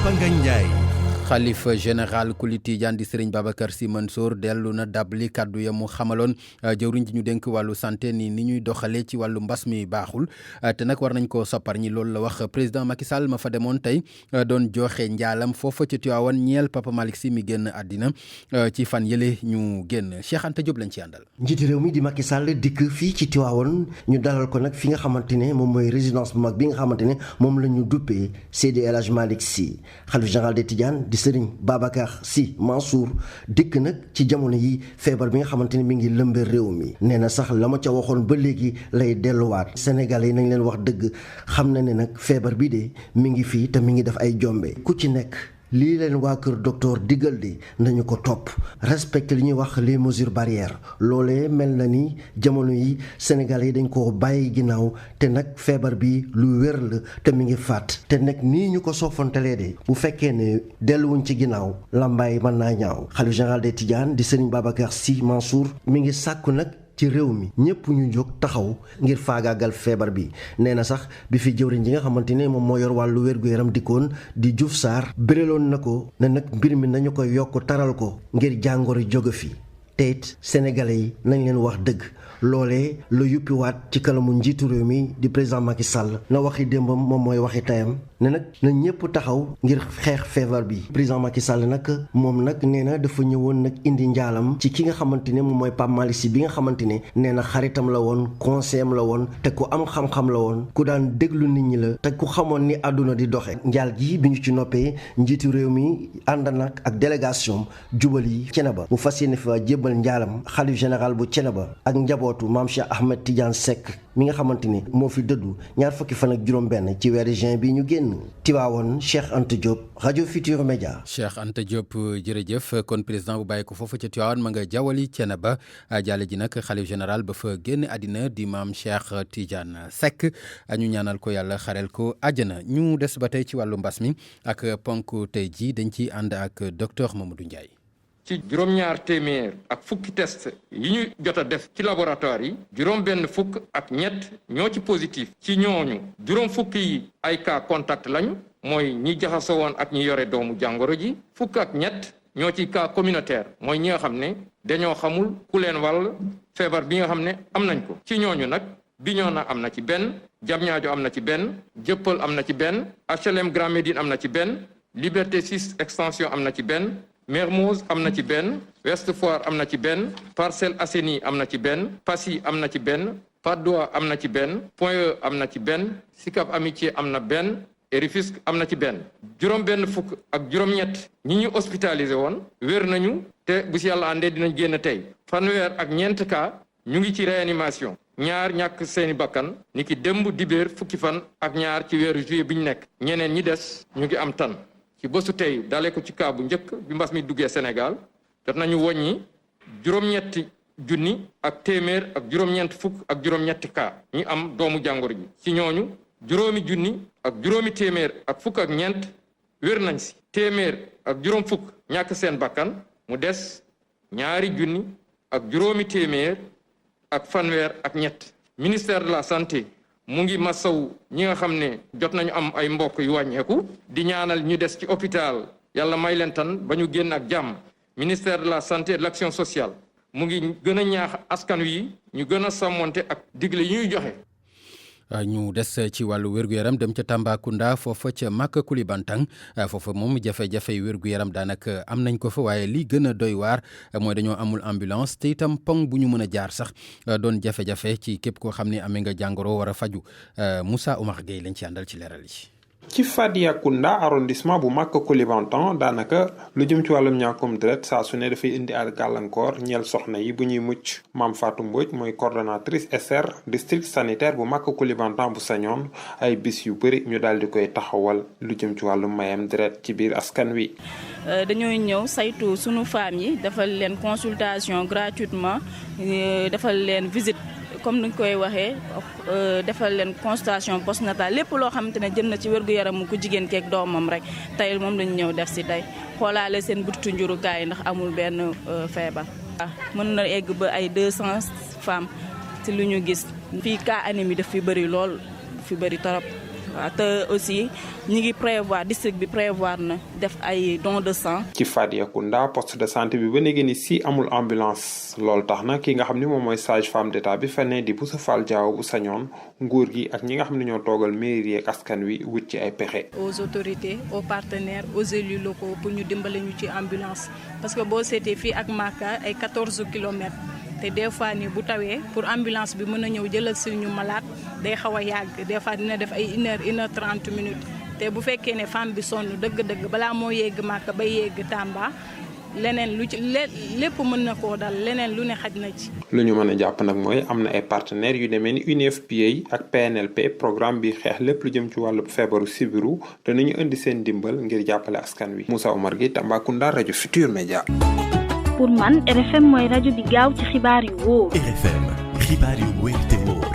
Papa Ngagne Ndiaye. xalifa général kuli Tidiane di Serigne Babacar Sy Mansour dellu na dabli kaddu ya mu xamaloon jëwriñ ji ñu dénk wàllu santé ni ñuy doxalee ci wàllu mbas mi baaxul te nag war nañ koo soppar ñi loolu la wax président Macky Sall ma fa demoon tey doon joxe njaalam foofa ci Tivaouane ñeel Papa Malick Sy mi génn àddina ci fan yële ñu génn Cheikh Anta Diop lañ ci àndal. njiiti réew mi di Macky Sall dikk fii ci Tivaouane ñu dalal ko nag fi nga xamante ne moom mooy résidence bu mag bi nga xamante ne moom la ñu duppee Seydi El Hadji Malick Sy xalifa général des Tidiane di Serigne Babacar Sy Mansour dikk nag ci jamono yi feebar bi nga xamante ni mi ngi lëmbe réew mi nee na sax la ma ca waxoon ba léegi lay delluwaat Sénégalais yi nañ leen wax dëgg xam na ne nag feebar bi de mi ngi fii te mi ngi def ay jombe ku ci nekk lii leen waa kër docteur digal de nañu ko topp respecté li ñuy wax les mesures barrières loolee mel na ni jamono yi Sénégalais yi dañ koo bàyyi ginnaaw te nag feebar bi lu wér la te mi ngi faat te nag nii ñu ko soofantalee de bu fekkee ne delluwuñ ci ginnaaw lambaay mën naa ñaaw xalifa général des Tidianes di Serigne Babacar Sy Mansour mi ngi sàkku nag ci réew mi ñëpp ñu jóg taxaw ngir faagaagal feebar bi nee na sax bi fi jëwriñ ji nga xamante ne moom moo yor wàllu wér-gu-yaram dikkoon di Diouf Sarr béréloon na ko ne nag mbir mi nañu koy yokk taral ko ngir jàngoro jóge fi te it sénégalais yi nañ leen wax dëgg loolee la yuppiwaat ci kanamu njiitu réew mi di président Macky Sall na waxi démbam moom mooy waxi tayam ne nag na ñëpp taxaw ngir xeex feebar bi président Macky Sall nag moom nag nee na dafa ñëwoon nag indi njaalam ci ki nga xamante ne moom mooy Pape Malick Sy bi nga xamante ne nee na xaritam la woon conseil am la woon te ku am xam-xam la woon ku daan déglu nit ñi la te ku xamoon ni àdduna di doxe njaal ji bi ñu ci noppee njiitu réew mi ànd nag ak délégation jubali Thiénaba mu fas yéene fa jébbal njaalam xalif général bu Thiénaba ak njabootu maam Cheikh Ahmed Tidiane Seck mi nga xamante ni moo fi dëddu ñaar fukki fan ak juróom-benn ci weeru juin bi ñu génn Tivaouane Cheikh Anta Diop rajo Futur Média. Cheikh Anta Diop jërëjëf kon président bu bàyyi ko foofu ca Tivaouane ma nga jawali Thiénaba jàlle ji nag xalif général ba fa génn àddina di maam Cheikh Tidiane Seck ñu ñaanal ko yàlla xarel ko àjjana ñu des ba tey ci wàllu mbas mi ak ponk tey ji dañ ciy ànd ak docteur Mamadou Ndiaye. ci juróom-ñaar téeméer ak fukki test yi ñu jot a def ci laboratoire yi juróom benn fukk ak ñett ñoo ci positif ci ñooñu juróom fukk yi ay cas contact lañu mooy ñi jaxasoo woon ak ñi yore doomu jàngoro ji fukk ak ñett ñoo ci cas communautaire mooy ñi nga xam ne dañoo xamul ku leen wàll feebar bi nga xam ne am nañ ko ci ñooñu nag Bignona am na ci benn Diamniadio am na ci benn Dieuppeul am na ci benn HLM Grand Médine am na ci benn Liberté 6 extension am na ci benn Mermoz am na ci benn Ouest Foire am na ci benn Parcelles Assainies am na ci benn Passy am na ci benn Patte d'Oie am na ci benn Point E am na ci benn Sicap Amitié am na benn et Rufisque am na ci benn juróom benn fukk ak juróom-ñett ñi ñu hospitalisé woon wér nañu te bu si yàlla àndee dinañ génn tey fanweer ak ñeent cas ñu ngi ci réanimation ñaar ñàkk seeni bakkan ni ki démb dibéer fukki fan ak ñaar ci weeru juillet bi ñu nekk ñeneen ñi des ñu ngi am tan ci bésu tey dalee ko ci cas bu njëkk bi mbas mi duggee Sénégal jot nañu woññi juróom-ñetti junni ak téeméer ak juróom-ñeent fukk ak juróom-ñetti cas ñi am doomu jàngoro ji ci ñooñu juróomi junni ak juróomi téeméer ak fukk ak ñeent wér nañ si téeméer ak juróom fukk ñàkk seen bakkan mu des ñaari junni ak juróomi téeméer ak fanweer ak ñett ministère de la santé mu ngi masaw ñi nga xam ne jot nañu am ay mbokk yu wàññeeku di ñaanal ñu des ci hôpital yàlla may leen tan ba ñu génn ak jàmm ministère de la santé et de l'action sociale mu ngi gën a ñaax askan wi ñu gën a sàmmonte ak digle yi ñuy joxe. ñu des ci wàllu wér-gu-yaram dem ca Tambacounda foofa ca Maka Koulibantang foofa moom jafe-jafe wér-gu-yaram daanaka am nañ ko fa waaye li gën a doy waar mooy dañoo amul ambulance te itam pont bu ñu mën a jaar sax doon jafe-jafe ci képp koo xam ne amee nga jàngoro war a faju Moussa Oumar Gueye lañ ci àndal ci leeral yi. ci Fadiakunda arrondissement bu Maka Koulibantang daanaka lu jëm ci wàllum ñàkkum deret saa su ne dafay indi ak gàllankoor ñeel soxna yi bu ñuy mucc Mame Fatou Mbodj mooy coordonnatrice SR district sanitaire bu Maka Koulibantang bu sañoon ay bis yu bëri ñu daal di koy taxawal lu jëm ci wàllum mayam deret ci biir askan wi. dañooy ñëw saytu sunu femmes yi defal leen consultation gratuitement defal leen visite. comme ni ñu koy waxee defal leen consultation postnatale lépp loo xamante ne jëm na ci wér-gu-yaramu ku jigéen keeg doomam rek tey moom lañu ñëw def si tey xoolaale seen butitu njurukaay ndax amul benn feebar. mën na egg ba ay 200 femmes ci lu ñu gis. fii cas anémie daf fi bëri lool fi bëri torop waaw te aussi ñi ngi prévoir district bi prévoir na def ay don de sang. ci Fadiakunda poste de santé bi ba léegi ni si amul ambulance loolu tax na ki nga xam ni moom mooy sage-femme d'état bi fa ne di Boussa Fall Diaw bu sañoon nguur gi ak ñi nga xam ne ñoo toogal mairie ak askan wi wut ci ay pexe. aux autorités aux partenaires aux élus locaux pour ñu dimbale ñu ci ambulance parce que boo seetee fii ak Maka ay 14 kilomètres te des fois ni bu tawee pour ambulance bi mën a ñëw jëlal suñu malade day xaw a yàgg des fois dina def ay 1h30 minutes te bu fekkee ne femme bi sonn dëgg-dëgg balaa moo yegg Maka ba yegg Tamba leneen lu ci lépp mën na koo dal leneen lu ne xaj na ci. lu ñu mën a jàpp nag mooy am na ay partenaires yu demee ni UNFPA ak PNLP programme bi xeex lépp lu jëm ci wàllu feebaru sibiru te nañu indi seen dimbal ngir jàppale askan wi. Moussa Omar Gueye Tambacounda rajo Futur Média. pour man RFM mooy rajo bi gaaw ci xibaar yu wóor. RFM xibaar yu wóor te wóor.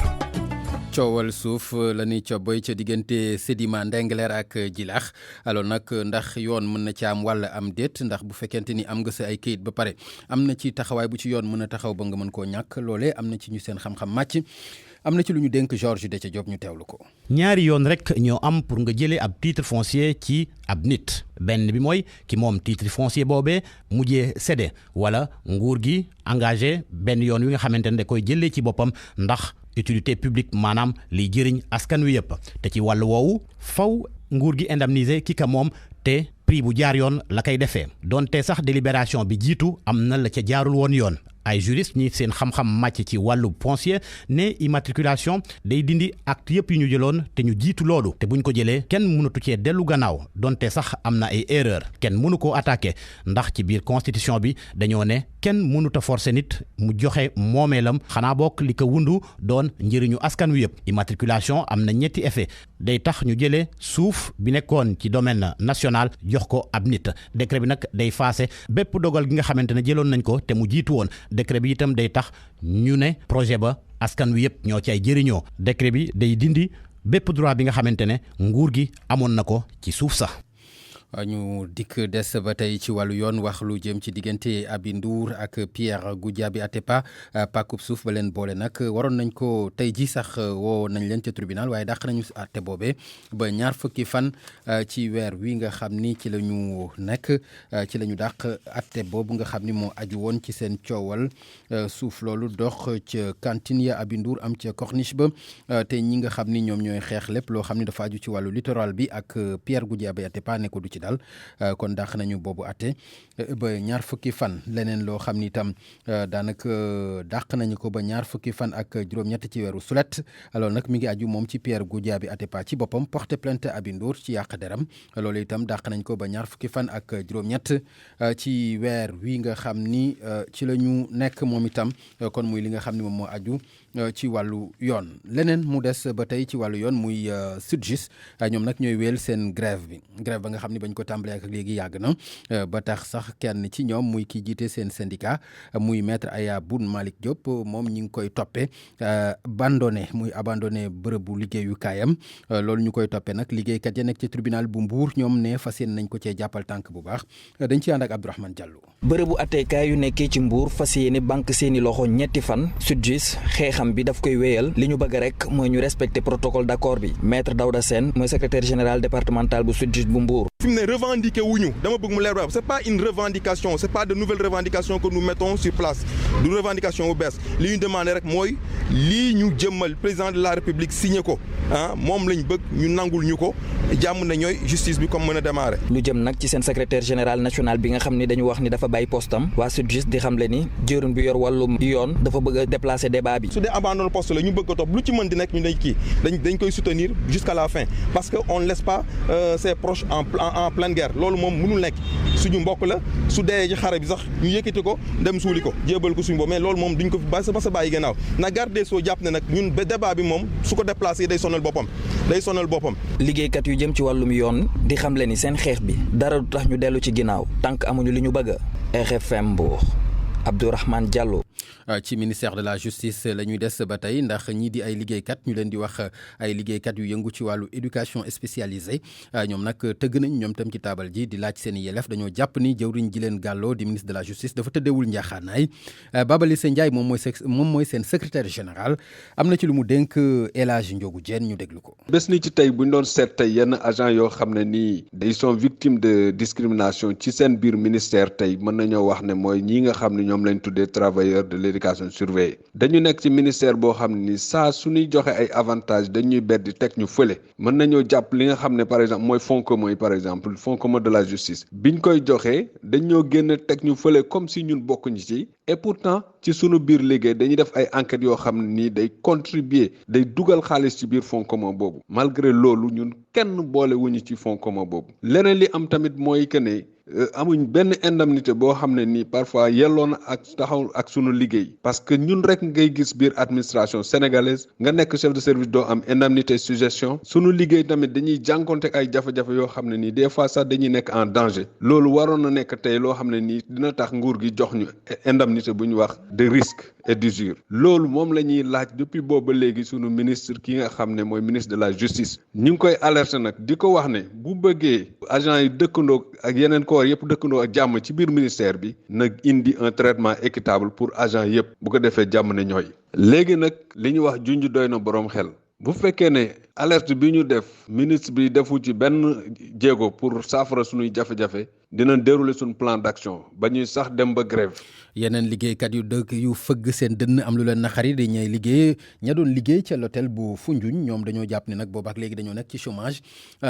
coowal suuf la ñuy cobboy ca diggante Sedima Ndingler ak Djilakh alors nag ndax yoon mën na ci am walla am déet ndax bu fekkente ni am nga sa ay kayit ba pare am na ci taxawaay bu ci yoon mën a taxaw ba nga mën koo ñàkk loolee am na ci ñu seen xam-xam màcc am na ci lu ñu dénk Georges Déthié Diop ñu teewlu ko. ñaari yoon rek ñoo am pour nga jëlee ab titre foncier ci ab nit benn bi mooy ki moom titre foncier boobee mujjee cédé wala nguur gi engagé benn yoon wi nga xamante ne da koy jëlee ci boppam ndax utilité publique maanaam liy jëriñ askan wi yëpp te ci wàllu woowu faw nguur gi indemniser ki ka moom te prix bu jaar yoon la koy defee donte sax délibération bi jiitu am na la ca jaarul woon yoon. ay juriste ñi seen xam-xam màcc ci wàllu foncier ne immatriculation day dindi acte yëpp yu ñu jëloon te ñu jiitu loolu te buñ ko jëlee kenn mënatu cee dellu gannaaw donte sax am na ay erreur kenn mënu koo attaqué ndax ci biir constitution bi dañoo ne kenn mënut a forcer nit mu joxe moomeelam xanaa bokk li ko wundu doon njëriñu askan wi yëpp immatriculation am na ñetti effet day tax ñu jëlee suuf bi nekkoon ci domaine national jox ko ab nit décret bi nag day faase bépp dogal gi nga xamante ne jëloon nañ ko te mu jiitu woon décret bi itam day tax ñu ne projet ba askan wi yëpp ñoo ci ay jëriñoo décret bi day dindi bépp droit bi nga xamante ne nguur gi amoon na ko ci suuf sax. ñu dikk des ba tey ci wàllu yoon wax lu jëm ci diggante Aby Ndour ak Pierre Goudiaby Atepa pàkkub suuf ba leen boole nag waroon nañ ko tey ji sax woo nañ leen ca tribunal waaye dàq nañu àtte boobee ba 20 fan ci weer wi nga xam ni ci la ñu nekk ci la ñu dàq àtte boobu nga xam ni moo aju woon ci seen coowal suuf loolu dox ca cantine ya Aby Ndour am ca corniche ba te ñi nga xam ni ñoom ñooy xeex lépp loo xam ni dafa aju ci wàllu littoral bi ak Pierre Goudiaby Atepa ne ko du ci daal kon dàq nañu boobu atte ba 20 fan leneen loo xam ni itam daanaka dàq nañu ko ba 20 fan ak juróom-ñett ci weeru sulet alors nag mi ngi aju moom ci Pierre Goudiaby Atepa ci boppam porté plainte Aby Ndour ci yàq deram loolu itam dàq nañ ko ba 20 fan ak juróom-ñett ci weer wi nga xam ni ci la ñu nekk moom itam kon muy li nga xam ni moom moo aju ci wàllu yoon leneen mu des ba tey ci wàllu yoon muy SYTJUST ñoom nag ñooy wéel seen grève ba nga xam ni bañ ko tàmbalee ak léegi yàgg na ba tax sax kenn ci ñoom muy ki jiite seen syndicat muy maître Aya Boun Malick Diop moom ñi ngi koy toppee abandonné bërëbu liggéeyukaayam loolu ñu koy toppee nag liggéeykat ya nekk ci tribunal bu Mbour ñoom ne fas yéene nañ ko cee jàppal tànk bu baax dañ ci ànd ak Abdourahmane Diallo. bërëbu attekaay yu nekkee ci Mbour fas yéene banque seeni loxo ñetti fan SYTJUST xeexam bi daf koy wéyal li ñu bëgg rek mooy ñu respecter protocole d'accord bi maître Daouda Sène mooy secrétaire général départemental bu SYTJUST bu Mbour. fi mu ne revendiqué wuñu dama bëgg mu leer ba c'est pas une revendication c'est pas de nouvelles revendications que nous mettons sur place du revendication bu bees li ñu demandé rek mooy lii ñu jëmmal président de la république signé ko moom lañ bëgg ñu nangul ñu ko jàmm na ñooy justice bi comme mën a démarrer. lu jëm nag ci seen secrétaire général national bi nga xam ni dañu wax ni dafa bàyyi postam waa SYTJUST di xamle ni jëruñ bi yor wàllum yoon dafa bëgg a déplacer débat bi. su dee abandon poste la ñu bëgg ko topp lu ci mën di nekk ñu dañ koy soutenir jusqu'à la fin parce que on laisse pas ses proches en pleine guerre loolu moom mënul nekk suñu mbokk la su dee ci xare bi sax ñu yëkkati ko dem suuli ko jébal ko suñu bopp mais loolu moom duñ ko ba sa bàyyi gannaaw na garde soo jàpp ne nag ñun ba débat bi moom su ko déplacé day sonal boppam. liggéeykat yu jëm ci wàllum yoon di xamle ni seen xeex bi dara du tax ñu dellu ci ginnaaw tànk amuñu li ñu bëgg. RFM Mbour Abdourahmane Diallo. ci ministère de la justice la ñuy des ba tey ndax ñii di ay liggéeykat ñu leen di wax ay liggéeykat yu yëngu ci wàllu éducation spécialisée ñoom nag tëgg nañ ñoom tam ci taabal ji di laaj seen i yelef dañoo jàpp ni jëwriñ ji leen gàlloo di ministre de la justice dafa tëddeewul njaaxaanaay Babalise Ndiaye moom mooy seen secrétaire général am na ci lu mu dénk El Hadji Ndiogou Diène ñu déglu ko. bés ni ci tey bu ñu doon seet tey yenn agent yoo xam ne nii ils sont victimes de discrimination ci seen biir ministère tey mën nañoo wax ne mooy ñi nga xam ne ñoom lañ tuddee travailleurs de l'éducation surveillée dañu nekk ci ministère boo xam ne nii saa suñuy joxe ay avantages dañuy beddi teg ñu fële mën nañoo jàpp li nga xam ne par exemple mooy fonds commun yi par exemple fonds commun de la justice biñ koy joxee dañoo génn teg ñu fële comme si ñun bokkuñu ci et pourtant ci sunu biir liggéey dañuy def ay enquêtes yoo xam ne nii day contribuer day dugal xaalis ci biir fonds commun boobu malgré loolu ñun kenn boole wuñu ci fonds commun boobu leneen li am tamit mooy que ne amuñ benn indemnité boo xam ne nii parfois yelloon ak taxaw ak sunu liggéey parce que ñun rek ngay gis biir administration sénégalaise nga nekk chef de service doo am indemnité suggestion sunu liggéey tamit dañuy jànkonte ay jafe-jafe yoo xam ne nii des fois sax dañuy nekk en danger loolu waroon na nekk tey loo xam ne nii dina tax nguur gi jox ñu indemnité bu ñu wax de risque et d'usure loolu moom la ñuy laaj depuis booba léegi sunu ministre ki nga xam ne mooy ministre de la justice ñu ngi koy alerter nag di ko wax ne bu bëggee agent yi dëkkandoo ak yeneen corps yëpp dëkkandoo ak jàmm ci biir ministère bi nag indi un traitement équitable pour agent yëpp bu ko defee jàmm ne ñooy léegi nag li ñu wax junj doy na boroom xel bu fekkee ne alerte bi ñu def ministre bi defu ci benn jéego pour saafara suñuy jafe-jafe dina dérouler suñu plan d'action ba ñuy sax dem ba grève yeneen liggéeykat yu dëkk yu fëgg seen dënn am lu leen naxari di ñay liggéey ña doon liggéey ca l'hôtel bu Foundiougne ñoom dañoo jàpp ne nag boobaak léegi dañoo nekk ci chômage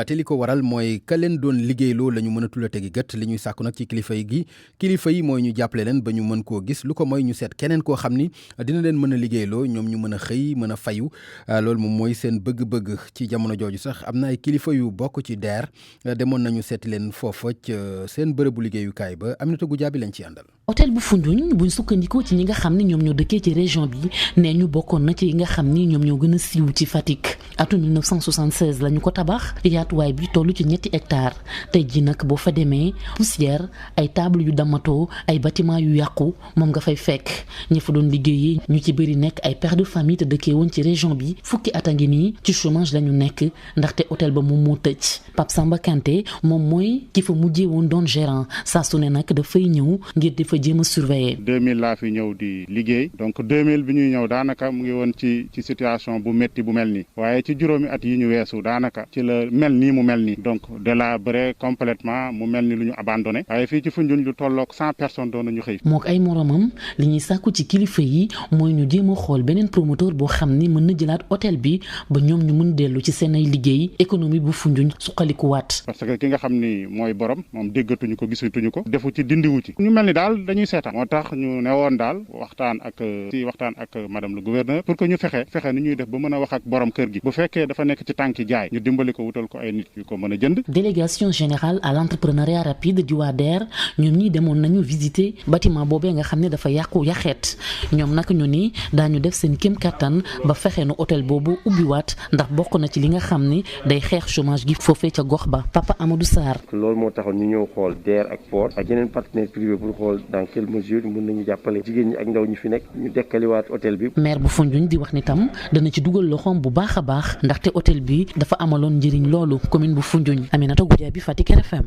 te li ko waral mooy ka leen doon liggéeyloo la ñu mënatul a tegi gët li ñuy sàkku nag ci kilifa yi mooy ñu jàppale leen ba ñu mën koo gis lu ko mooy ñu seet keneen koo xam ni dina leen mën a liggéeyloo ñoom ñu mën a xëy mën a fayu loolu moom mooy seen bëgg-bëgg ci jamono jooju sax am na ay kilifa yu bokk ci DER demoon nañu seeti leen foofa ca seen bërëbu liggéeyukaay ba Aminata Goudiaby lañ ci àndal. hôtel bu Foundiougne buñ sukkandikoo ci ñi nga xam ne ñoom ñoo dëkkee ci région bi nee ñu bokkoon na ci yi nga xam ni ñoom ñoo gën a siiw ci Fatick atum 1976 la ñu ko tabax yaatuwaay bi toll ci 3 hectares tey ji nag boo fa demee poussière ay table yu damatoo ay bâtiment yu yàqu moom nga fay fekk ñi fa doon liggéeyee ñu ci bëri nekk ay pères de famille te dëkkee woon ci région bi fukki at a ngi nii ci chômage la ñu nekk ndaxte hôtel ba moom moo tëj Pape Samba Kanté moom mooy ki fa mujjee woon doon gérant saa su ne nag dafay ñëw ngir di fa jéem a surveiller. 2000 laa fi ñëw di liggéey donc 2000 bi ñuy ñëw daanaka mu ngi woon ci situation bu métti bu mel nii waaye ci juróomi at yi ñu weesu daanaka ci la mel nii mu mel nii donc délabré complètement mu mel ni lu ñu abandonné waaye fii ci Foundiougne lu tolloog 100 personnes doon nañu xëy. mook ay moromam li ñuy sàkku ci kilifa yi mooy ñu jéem a xool beneen promoteur boo xam ni mën na jëlaat hôtel bi ba ñoom ñu mën dellu ci seen ay liggéey économie bu Foundiougne suqalikuwaat. parce que ki nga xam ni mooy borom moom déggatuñu ko gisatuñu ko defu ci dindiwu ci ñu mel ni daal dañuy seetaan moo tax ñu ne woon daal waxtaan ak madame le gouverneur pour que ñu fexe ni ñuy def ba mën a wax ak borom kër gi bu fekkee dafa nekk ci tànki jaay ñu dimbali ko wutal ko ay nit yu ko mën a jënd. délégation générale à l'entrepreneuriat rapide di waa DER ñoom ñi demoon nañu visiter bâtiment boobee nga xam ne dafa yàqu yaxeet ñoom nag ñu ni daañu def seen kéem kattan ba fexe nu hôtel boobu ubbiwaat ndax bokk na ci li nga xam ni day xeex chômage gi foofee ca gox ba Papa Amadou Sarr. loolu moo taxoon ñu ñëw xool DER ak port ak yeneen partenaires privés pour xool dans quelle mesure mën nañu jàppale jigéen ñi ak ndaw ñi fi nekk ñu dekkaliwaat hôtel bi. maire bu Foundiougne di wax ni tam dana ci dugal loxoom bu baax a baax ndaxte hôtel bi dafa amaloon njëriñ loolu commune bu Foundiougne Aminata Goudiaby Fatick RFM.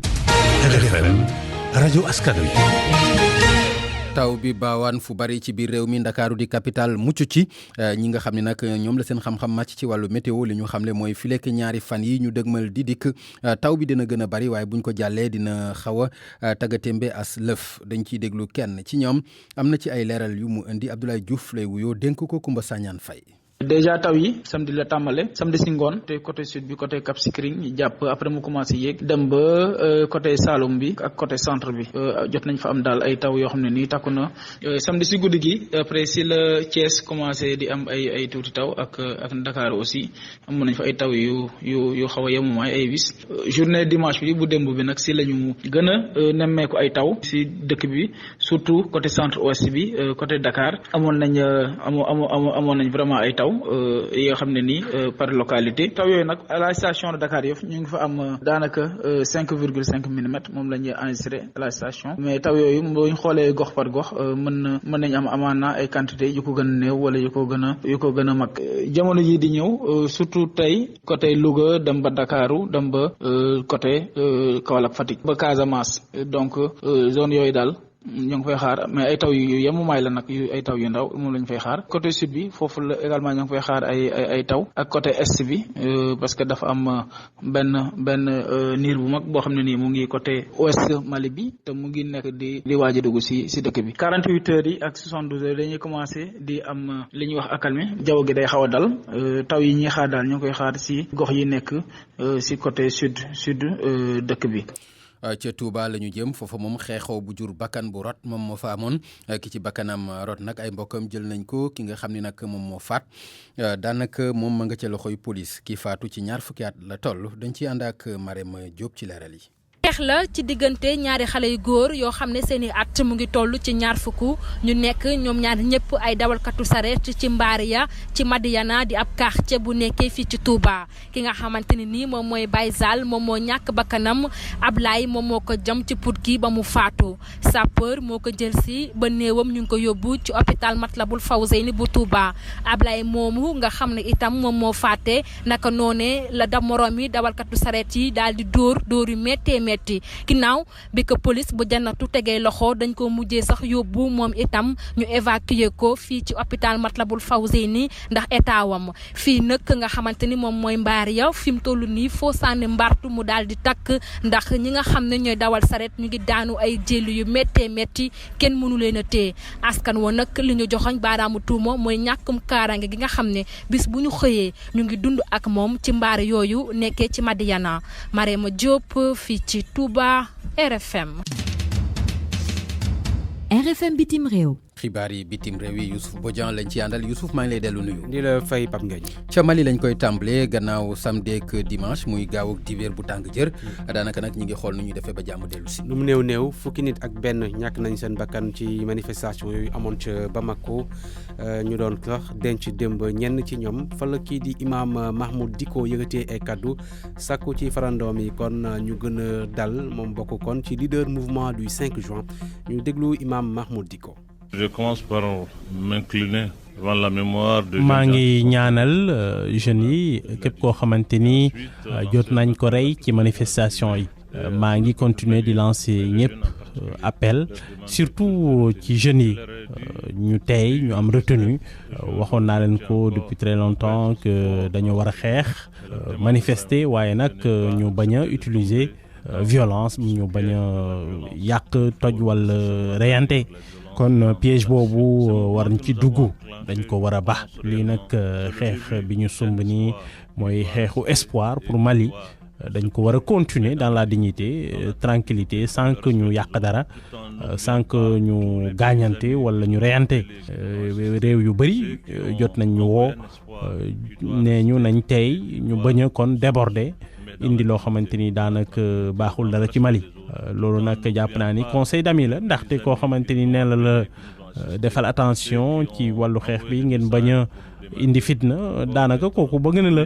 RFM rajo askan wi. taw bi baawaan fu bari ci biir réew mi Ndakaaru di capital mucc ci ñi nga xam ne nag ñoom la seen xam-xam màcc ci wàllu météo li ñu xamle mooy filekk ñaari fan yi ñu dëgmal di dikk taw bi dina gën a bari waaye buñ ko jàllee dina xaw a taggatémbe as lëf dañ ciy déglu kenn ci ñoom am na ci ay leeral yu mu indi Abdoulaye Diouf lay wuyoo dénk ko Kumba Sagnane Faye. déjà taw yi samedi la tàmbale samedi si ngoon te côté sud bi côté Cap Skirring jàpp après mu commencé yéeg dem ba côté Saloum bi ak côté centre bi jot nañ fa am daal ay taw yoo xam ne nii takku na samedi si guddi gi après si la Thiès commencé di am ay tuuti taw ak Dakar aussi amoon nañ fa ay taw yu xaw a yemumaay ay wis journée dimanche bi bu démb bi nag si la ñu gën a nemmeeku ay taw si dëkk bi surtout côté centre ouest bi côté Dakar amoon nañ vraiment ay taw yi nga xam ne nii par localité taw yooyu nag à la station de Dakar Yoff ñu ngi fa am daanaka 5,5 millimètres moom la ñuy enregistré à la station mais taw yooyu boo ñu xoolee gox par gox mën nañ am amaana ay quantité yu ko gën a néew wala yu ko gën a mag jamono yi di ñëw surtout tey côté Louga dem ba Dakaru dem ba côté Kaolack Fatick ba Casamance donc zone yooyu daal ñu ngi fay xaar mais ay taw yu yemumaay la nag ay taw yu ndaw moom la ñu fay xaar côté sud bi foofu la également ñu ngi fay xaar ay taw ak côté est bi parce que dafa am benn niir bu mag boo xam ne nii mu ngi côté ouest Mali bi te mu ngi nekk di waaj a dugg si dëkk bi 48 heures yi ak 72 heures dañuy commencé di am li ñuy wax accalmie jaww gi day xaw a dal taw yi ñuy xaar daal ñu ngi koy xaar si gox yi nekk si côté sud dëkk bi. ca Touba la ñu jëm foofa moom xeexoo bu jur bakkan bu rot moom moo fa amoon ki ci bakkanam rot nag ay mbokkam jël nañ ko ki nga xam ne nag moom moo faat daanaka moom ma nga ca loxoy police ki faatu ci 20 fukki at la toll dañ ciy ànd ak Marème Diop ci leeral yi. xeex la ci diggante ñaari xale yu góor yoo xam ne seeni at mu ngi toll ci 20 fukk ñu nekk ñoom ñaar ñëpp ay dawalkatu sareet ci Mbaariya ci Madiana di ab quartier bu nekkee fii ci Touba ki nga xamante ni nii moom mooy Baye Zal moom moo ñàkk bakkanam Ablaye moom moo ko jam ci put gi ba mu faatu sapeur moo ko jël si ba néewam ñu ngi ko yóbbu ci hôpital Matlaboul Fawzeyni bu Touba Ablaye moomu nga xam ne itam moom moo faate naka noonee la da moroom yi dawalkatu sareet yi daal di dóor yu méttee ginnaaw bi ko police bu Jannatu tegee loxo dañ ko mujjee sax yóbbu moom itam ñu évacuer ko fii ci hôpital Matlaboul Fawzeyni ndax état wam fii nag nga xamante ni moom mooy Mbaariya fi mu toll nii foo sànni mbartu mu daal di takk ndax ñi nga xam ne ñooy dawal saret ñu ngi daanu ay jëli yu méttee métti kenn mënu leen a téye askan wa nag li ñu joxoñ baaraamu tuuma mooy ñàkkum kaaraange gi nga xam ne bis bu ñu xëyee ñu ngi dund ak moom ci mbaar yooyu nekkee ci Madiana Marème Diop fii ci Touba RFM. RFM bitim réew. xibaar yi bitim réew yi Youssouf Bodian lañ ci àndal Youssouf maa ngi lay dellu nuyu. di la fay Pape Ngagne. ca Mali lañ koy tàmbalee gannaaw samedi ak dimanche muy gaaw ak dibéer bu tàng jër daanaka nag ñi ngi xool nu ñuy defee ba jàmm dellu si. lu mu néew fukki nit ak benn ñàkk nañ seen bakkan ci manifestation yooyu amoon ca Bamako ñu doon sax denc démb ñenn ci ñoom fa la kii di imam Mahmoud Dicko yëgatee ay kaddu sàkku ci farandoom yi kon ñu gën a dal moom bokk kon ci leader mouvement du 5 juin ñu déglu imam Mahmoud Dicko. Je commence par m'incliner devant la mémoire de. maa ngi ñaanal jeunes yi képp koo xamante ni jot nañ ko rey ci manifestation yi maa ngi continuer di lancer ñëpp appel surtout ci jeunes yi ñu tey ñu am retenue waxoon naa leen ko depuis très longtemps que dañoo war a xeex manifester waaye nag ñu bañ a utiliser violence ñu bañ a yàq toj wala reyante. kon piège boobu war ñu ci dugg dañ ko war a baax lii nag xeex bi ñu sumb nii mooy xeexu espoir pour Mali dañ ko war a continuer dans la dignité tranquillité sans que ñu yàq dara sans que ñu gaañante wala ñu reyante réew yu bëri jot nañ ñu woo nee ñu nañ tey ñu bañ a kon déborder indi loo xamante ni daanaka baaxul dara ci Mali loolu nag jàpp naa ni conseil d'amis la ndaxte koo xamante ni nee la defal attention ci wàllu xeex bi ngeen bañ a indi fitna daanaka kooku bëgg na la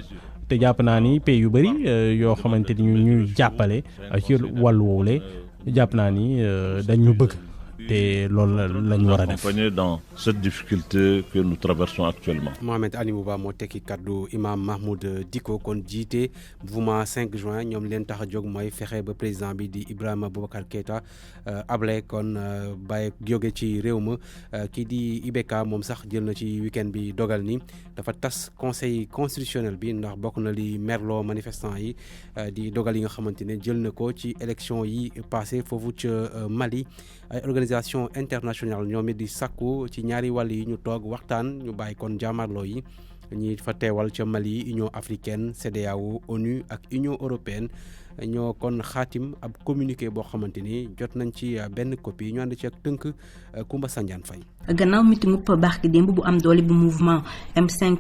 te jàpp naa ni pays yu bëri yoo xamante ni ñuy jàppale ci wàllu woowule jàpp naa ni dañ ñu bëgg te loolu la ñu war a def. accompagner dans cette difficulté que nous traversons actuellement. Mohamed Ali Mouba moo tekki kaddu imam Mahmoud Dicko kon jiite mouvement 5 juin ñoom leen tax a jóg mooy fexe ba président bi di Ibrahima Boubacar Keïta Ablay kon bàyyi jóge ci réew ma kii di IBK moom sax jël na ci week-end bi dogal ni dafa tas conseil constitutionnel bi ndax bokk na li merloo manifestant yi di dogal yi nga xamante ne jël na ko ci élection yi passé foofu ca Mali ay organisation internationale ñoom it di sakku ci ñaari wàll yi ñu toog waxtaan ñu bàyyi kon jaamarloo yi ñi fa teewal ca Mali Union africaine CEDEAO ONU ak Union européenne ñoo kon xaatim ab communiqué boo xamante ni jot nañ ci benn copie ñu ànd ci ak tënk Koumba Sandiane Faye. gannaaw meeting barki démb bu am doole bu mouvement M5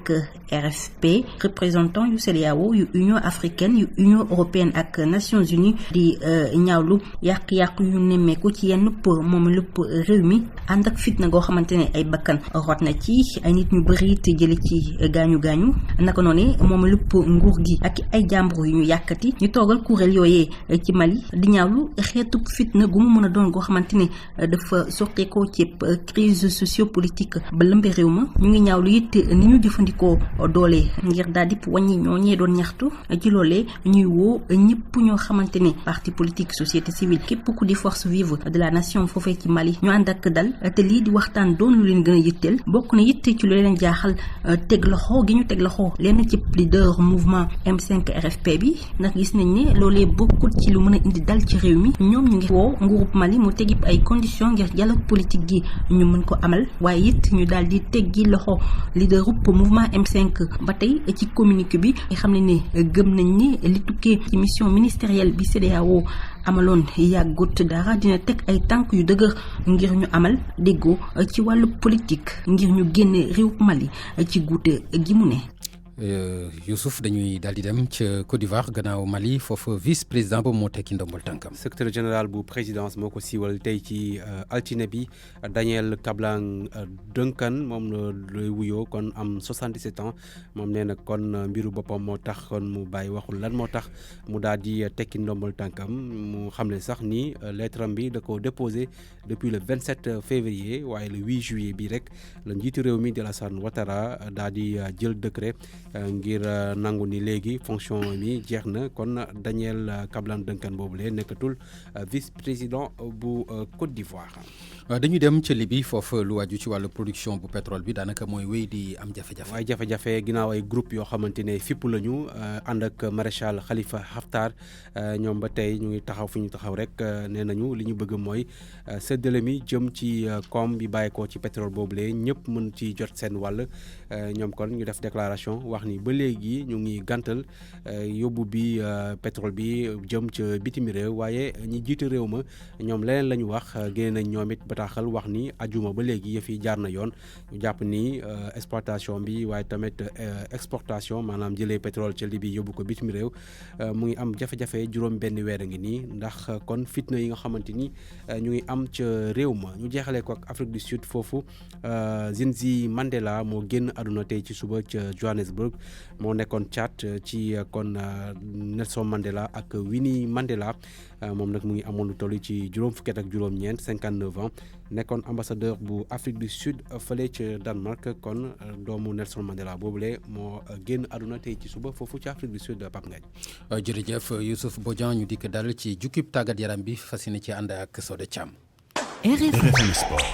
RFP représentant yu CEDEAO yu Union africaine yu Union européenne ak Nations unies di ñaawlu yàq-yàq yu nemmeeku ci yenn moom lépp réew mi ànd ak fitna goo xamante ne ay bakkan rot na ci ay nit ñu bëri te jëli ci gaañu naka noonu moom lépp nguur gi ak ay jàmbur yu ñu yàkkati ñu toogal kuréel yooyee ci Mali di ñaawlu xeetu fitna gu mu mën a doon goo xamante ne dafa soqeekoo ci crise sociopolitique ba lëmbe réew ma ñu ngi ñaawlu it ni ñu jëfandikoo doole ngir daal di wàññi ñoo ñee doon ñaxtu ci loolee ñuy woo ñëpp ñoo xamante ne parti politique société civile képp ku di force vive de la nation foofee ci Mali ñu ànd ak dal te lii di waxtaan doon lu leen gën a yitteel bokk na yitte ci lu leen jaaxal teg loxo gi ñu teg loxo lenn ci leader mouvement M5 RFP bi ndax gis nañ ne loolee bokkul ci lu mën a indi dal ci réew mi ñoom ñu ngi woo nguurub Mali mu tegib ay conditions ngir dialogue politique gi ñu mën ko amal waaye it ñu daal di teggi loxo leaderub mouvement M5 ba tey ci communiqué bi xam ne ne gëm nañ ne li tukkee ci mission ministérielle bi CEDEAO amaloon yàggut dara dina teg ay tànk yu dëgër ngir ñu amal déggoo ci wàllu politique ngir ñu génne réew Mali ci guute gi mu ne. Youssouf dañuy daal di dem ca Côte d'Ivoire gannaaw Mali foofu vice président ba moo tekki ndombal tànkam. secrétaire général bu présidence moo ko siiwal tey ci altine bi Daniel Kablan Duncan moom la lay wuyoo kon am 77 ans moom nee na kon mbiru boppam moo tax kon mu bàyyi waxul lan moo tax mu daal di tekki ndombal tànkam mu xam ne sax ni lettre am bi da ko déposé depuis le 27 février waaye le 8 juillet bi rek la njiitu réew mi di Alassane Ouattara daal di jël décret. ngir nangu ni léegi fonction mi jeex na kon Daniel Kablan Duncan boobule nekkatul vice président bu Côte d'Ivoire. dañuy dem ca Libye foofu lu wàju ci wàllu production bu pétrole bi daanaka mooy wéy di am jafe-jafe. waaye jafe-jafe ginnaaw ay groupe yoo xamante ne fipp lañu ànd ak maréchal Khalifa Haftar ñoom ba tey ñu ngi taxaw fi ñu taxaw rek nee nañu li ñu bëgg mooy séddale mi jëm ci koom bi bàyyeekoo ci pétrole boobule ñëpp mën ci jot seen wàll ñoom kon ñu def déclaration wax ni ba léegi ñu ngi gàntal yóbbu bi pétrole bi jëm ca bitim réew waaye ñi jiite réew ma ñoom leneen la ñu wax génne nañ ñoom it bataaxal wax ni ajuma ba léegi yëf yi jaar na yoon ñu jàpp ni exploitation bi waaye tamit exportation maanaam jëlee pétrole ca Libye yóbbu ko bitim réew mu ngi am jafe-jafe juróom benn weer a ngi nii ndax kon fitna yi nga xamante ni ñu ngi am ca réew ma ñu jeexalee ko ak Afrique du Sud foofu Zinzi Mandela moo génn àdduna tey ci suba ca Johannesburg moo nekkoon Tchad ci kon Nelson Mandela ak Winnie Mandela moom nag mu ngi amoon lu toll ci juróom fukki at ak juróom-ñeent 59 ans nekkoon ambassadeur bu Afrique du Sud fële ca Danemark kon doomu Nelson Mandela boobule moo génn àdduna tey ci suba foofu ci Afrique du Sud Pape Ngagne. jërëjëf Youssouf Bodian ñu dikk dal ci jukkib tàggat yaram bi fas yéene ci ànd ak Soda Thiam. RFM Sport.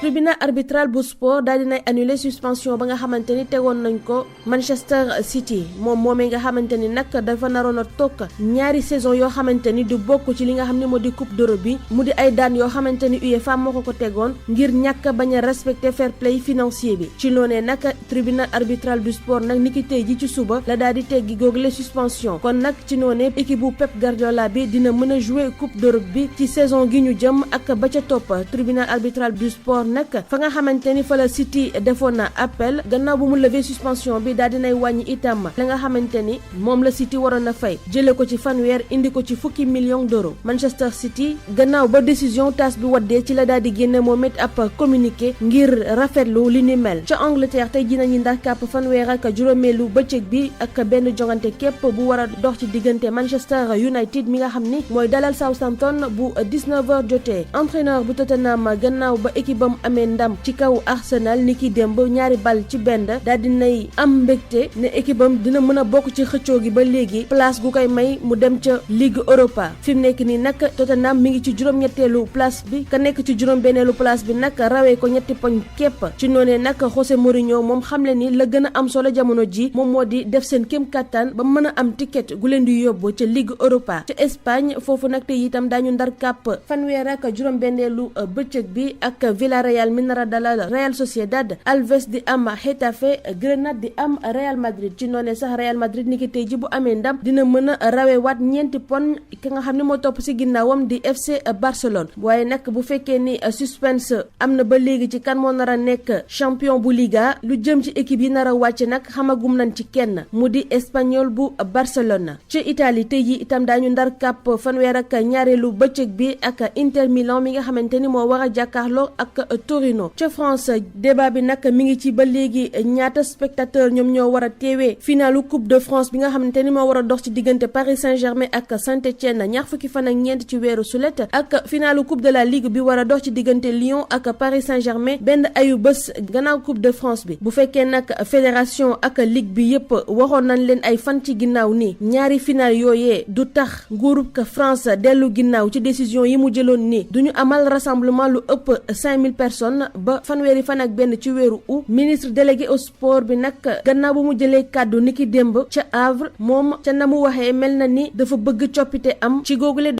tribunal arbitral bu sport daal dinay annulé suspension ba nga xamante ni tegoon nañ ko Manchester City moomee nga xamante ni nag dafa naroon a toog ñaari saison yoo xamante ni du bokk ci li nga xam ne moo di coupe d'Europe bi mu di ay daan yoo xamante ni UEFA moo ko tegoon ngir ñàkk bañ a respecter fair play financier bi ci loonee nag tribunal arbitral du sport nag niki tey ji ci suba la daal di teggi google suspension kon nag ci noonee équipe bu Pep Guardiola bi dina mën a jouer coupe d'Europe bi ci saison gi ñu jëm ak ba ca topp tribunal arbitral du sport nag fa nga xamante ni fa la City defoon na appel gannaaw bu mu lever suspension bi daal dinay wàññi itam la nga xamante ni moom la City waroon a fay jële ko ci fanweer indi ko ci fukki millions d'euros Manchester City gannaaw ba décision taas bi waddee ci la daal di génne moom it ab communiqué ngir rafetlu li ni mel ca Angleterre tey ji nañu ndax kàpp fanweer ak juróomeelu bëccëg bi ak benn jongante képp bu war a dox ci diggante Manchester United mi nga xam ni mooy dalal Southampton bu 19h jotee entraîneur bu Tottenham gannaaw ba équipe am amee ndam ci kaw Arsenal ni ki démb ñaari bal ci benn daal dinay am mbégte ne équipe am dina mën a bokk ci xëccoo gi ba léegi place gu koy may mu dem ca Ligue Europa fi mu nekk nii nag Tottenham mi ngi ci juróom-ñetteelu place bi ka nekk ci juróom-benneelu place bi nag rawee ko ñetti poñ képp ci noonee nag José Mourinho moom xamle ni la gën a am solo jamono ji moom moo di def seen kéem kattan ba mën a am ticket gu leen di yóbbu ca Ligue Europa ca Espagne foofu nag te itam daañu ndar kàpp fanweer ak juróom-benneelu bëccëg bi ak Villarreal mi nar a dalal Real Sociedad Alves di am Getafe Grenade di am Real Madrid ci noonee sax Real Madrid ni ki tey ji bu amee ndam dina mën a rawewaat ñeenti pon ki nga xam ne moo topp si ginnaawam di FC Barcelone waaye nag bu fekkee ni suspense am na ba léegi ci kan moo nar a nekk champion bu Liga lu jëm ci équipe yi nar a wàcc nag xamagum nañ ci kenn mu di Espagnol bu Barcelone ci Italie tey ji itam daañu ndar kàpp fanweer ak ñaareelu bëccëg bi ak Inter Milan mi nga xamante ni moo war a jàkkaarloo ak Torino. ca France débat bi nag mi ngi ci ba léegi ñaata spectateur ñoom ñoo war a teewee finalu coupe de France bi nga xamante ni moo war a dox ci diggante Paris Saint-Germain ak Saint-Étienne ñaar fukki fan ak ñeent ci weeru sulet ak finalu coupe de la Ligue bi war a dox ci diggante Lyon ak Paris Saint-Germain benn ayu bés gannaaw coupe de France bi bu fekkee nag fédération ak ligue bi yépp waxoon nañ leen ay fan ci ginnaaw ni ñaari final yooyee du tax nguurub France dellu ginnaaw ci décision yi mu jëloon ni duñu amal rassemblement lu ëpp 5000 personnes ba fanweeri fan ak benn ci weeru août ministre délégué au sport bi nag gannaaw bu mu jëlee kàddu niki démb ca Havre moom ca na mu waxee mel na ni dafa bëgg coppite am ci googule.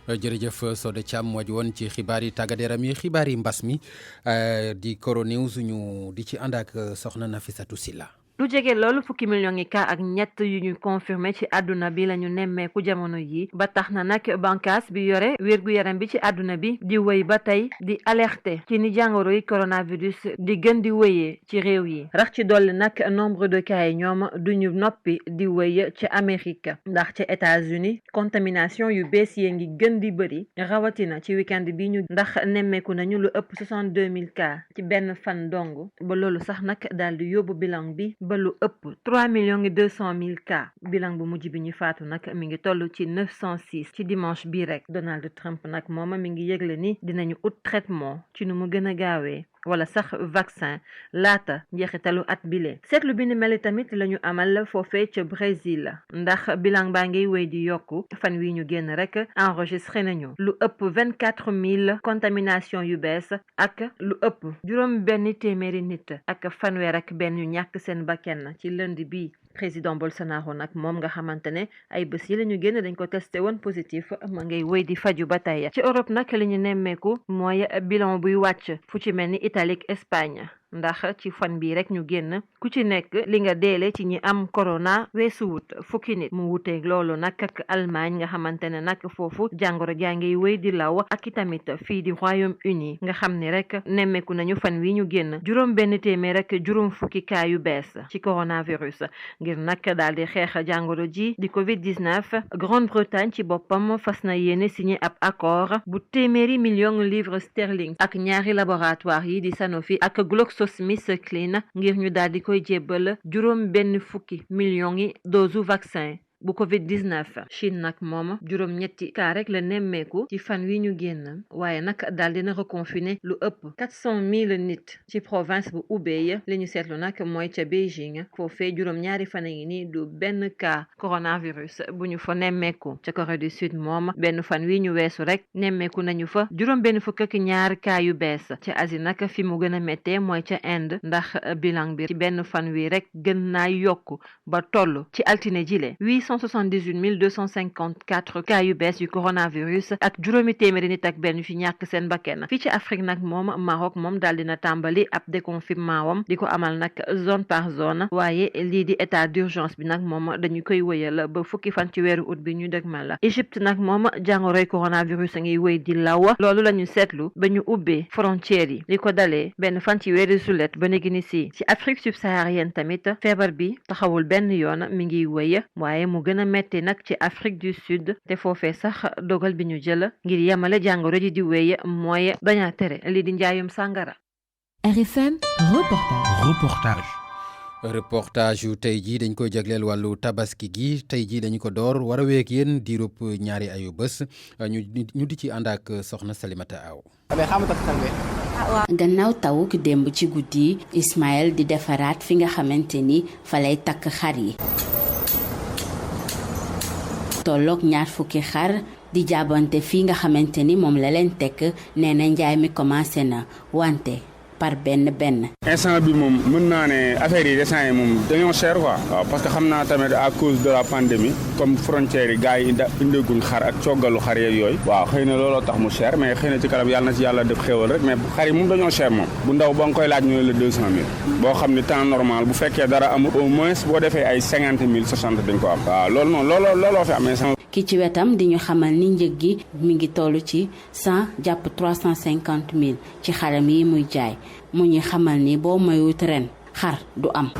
jërëjëf Sode Thiam moo ji woon ci xibaar yi tàggat yaram yi xibaar yi mbas mi di Coro News ñu di ci ànd ak soxna Nafissatou Silla. lu jege loolu fukki millions yi cas ak ñett yu ñu confirmé ci àdduna bi la ñu nemmeeku jamono yi ba tax na nag bànqaas bi yore wér-gu-yaram bi ci àdduna bi di wéy ba tey di alerter ci ni jàngoro yi coronavirus di gën di wéyee ci réew yi rax ci dolli nag nombre de cas yi ñoom duñu noppi di wéy ci Amérique ndax ci États-Unis contamination yu bees yi ngi gën di bëri rawatina ci week-end bi ñu ndax nemmeeku nañu lu ëpp 62 000 cas ci benn fan dong ba loolu sax nag daal di yóbbu bilan bi ba lu ëpp 3,200,000 cas bilan bu mujj bi ñu faatu nag mi ngi toll ci 906 ci dimanche bii rek Donald Trump nag moom mi ngi yëgle ni dinañu ut traitement ci nu mu gën a gaawee wala sax vaccin laata njeexitalu at bile seetlu bi ni mel tamit la ñu amal foofee ca Brésil ndax bilan baa ngi wéy di yokku fan wi ñu génn rek enregistré nañu lu ëpp 24 000 contamination yu bees ak lu ëpp juróom benn téeméeri nit ak fanweer ak benn ñu ñàkk seen bakkan ci lundi bi président Bolsonaro nag moom nga xamante ne ay bés yi la ñu génn dañ ko testé woon positif ma ngay wéy di faju ba tey ci Europe nag li ñu nemmeeku mooy bilan buy wàcc fu ci mel ni Italie ak Espagne ndax ci fan bii rek ñu génn ku ci nekk li nga deele ci ñi am corona weesuwut fukki nit mu wuteeg loolu nag ak Allemagne nga xamante ne nag foofu jàngoro jaa ngi wéy di law ak itamit fii di Royaume-Uni nga xam ni rek nemmeeku nañu fan wi ñu génn juróom benn téeméer rek juróom fukki cas yu bees ci coronavirus ngir nag daal di xeex jàngoro ji di Covid-19 Grande-Bretagne ci boppam fas na yéene signé ab accord bu téeméeri millions livres sterling ak ñaari laboratoire yi di Sanofi ak GlaxoSmithKline ngir ñu daal di koy jébbal juróom benn fukki millions yi dose vaccin bu Covid-19 Chine nag moom juróom ñetti cas rek la nemmeeku ci fan wi ñu génn waaye nag daal dina reconfiné lu ëpp 400,000 nit ci province bu Hubei li ñu seetlu nag mooy ca Beijing foofee juróom ñaari fan yi ni du benn cas coronavirus bu ñu fa nemmeeku ca Corée du Sud moom benn fan wi ñu weesu rek nemmeeku nañu fa juróom benn fukk ak ñaari cas yu bees ca Asie nag fi mu gën a méttee mooy ca Inde ndax bilan bi ci benn fan wi rek gën naa yokku ba toll ci altine jile 878,254 cas yu bees yu coronavirus ak juróomi téeméeri nit ak benn fi ñàkk seen bakkan fii ci Afrique nag moom Maroc moom daal dina tàmbali ab déconfinement wam di ko amal nag zone par zone waaye lii di état d'urgence bi nag moom dañu koy wëyal ba fukki fan ci weeru août bi ñu dëgmal la Égypte nag moom jàngoroy coronavirus a ngi wëy di law loolu la ñu seetlu ba ñu ubbee frontières yi li ko dalee benn fan ci weeru sulet ba léegi ni ci Afrique subsaharienne tamit feebar bi taxawul benn yoon mi ngi wëy waaye mu gën a metti nag ci Afrique du Sud te foofee sax dogal bi ñu jël ngir yemale jàngoro ji di wéy mooy bañ a tere lii di njaayum sàngara. RFM reportage yu tey jii dañ koy jagleel wàllu tabaski gi tey jii dañu ko door war a week yéen diirub ñaari ayu bés ñu di ci ànd ak soxna Salimata Aw. gannaaw taw ki démb ci guddi Ismaël di defaraat fi nga xamante ni fa lay takk xar yi. tolloog ñaar fukki xar di jaabante fii nga xamante ni moom la leen tekk nee na njaay mi commencé na wante par benn. instant bi moom mën naa ne affaire yi dessin yi moom dañoo cher quoi. waaw parce que xam naa tamit à cause de la pandémie comme frontière yi gars yi indeeguñ xar ak coggalu xar yeeg yooyu. waaw xëy na looloo tax mu cher mais xëy na ci kanam yàlla na ci yàlla def xéwal rek mais xar yi moom dañoo cher moom. bu ndaw ba nga koy laaj ñu ne la 200,000. boo xam ne temps normal bu fekkee dara amul au moins boo defee ay 50,000 60 dañ ko am. waaw loolu noonu looloo fi amee sama. ki ci wetam di ñu xamal ni njëg gi mi ngi toll ci 100 jàpp 350,000 ci xaram yi muy jaay mu ñuy xamal ni boo mayut ren xar du am.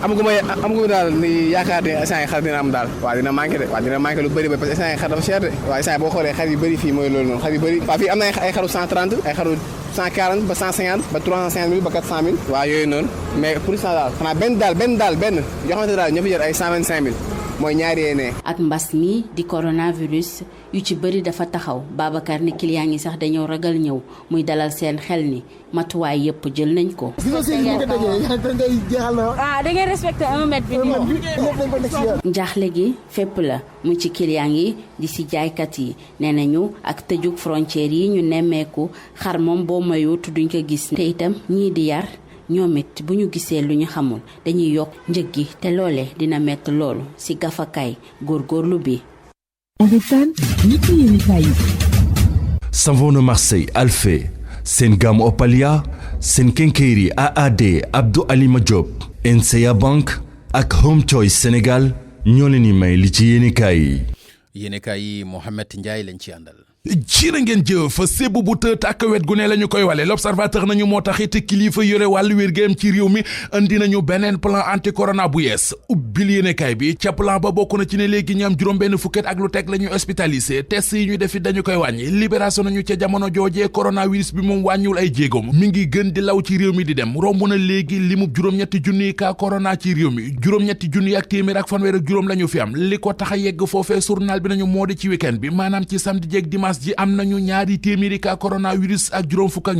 amaguma daal ni yaakaar ne instant yi xar dina am daal. waaw dina manqué de waaw dina manqué lu bëri ba parce que instant yi xar dafa cher de. waaw instant yi boo xoolee xar yu bëri fii mooy loolu noonu xar yu bëri. waaw fii am na ay xaru 130 ay xaru 140 ba 150 ba 350 000 ba 400 000 waaw yooyu noonu mais pour ça daal xanaa benn yoo xamante daal ñoo fi jar ay 125 000 mooy ñaari yéene. ak mbas mi di coronavirus yu ci bëri dafa taxaw Babacar ni client yi sax dañoo ragal ñëw muy dalal seen xel ni matuwaay yëpp jël nañ ko. da ngay respecté 1 mètre bi. njaaxle gi fépp la mu ci client yi di si jaaykat yi nee nañu ak tëjug frontière yi ñu nemmeeku xar moom boo mayut duñ ko gis te itam ñii di yar ñoom it bu ñu gisee lu ñu xamul dañuy yokk njëg gi te loolee dina metti loolu ci gafakaay góorgóorlu bi. Savon de Marseille Alphé seen gamme Opalia seen Kenkeyri AAD Abdou Alima Diop NCA Bank ak Home Choice Sénégal ñoo leen di may li ci yéenekaay yi. Yéenekaay yi Mohamed Ndiaye lañ ci àndal. jërë ngeen jëf sébb bu tët ak wet gu ne la ñu koy wale l'observateur nañu moo taxit kilifa yore wàllu wér-gu-yaram ci réew mi andi nañu beneen plan anti corona bu yees ubbil yéenekaay bi ca plan ba bokk na ci ne léegi ñu am juróom benn fukket ak lu teg la ñu hospitalisé test yi ñu defit dañu koy wàññi libération nañu ca jamono joojee coronavirus bi moom wàññiwul ay jéegoom mi ngi gën di law ci réew mi di dem romb na léegi limub juróom-ñetti junniy cas corona ci réew mi juróom-ñetti junniy ak téeméer ak fanweer ak juróom la ñu fi am li ko tax a yegg foofee journal bi nañu moo di ci week-end bi maanaam ci samedi jeeg dimanche ji am nañu ñaari téeméeri cas coronavirus ak juróom fukk ak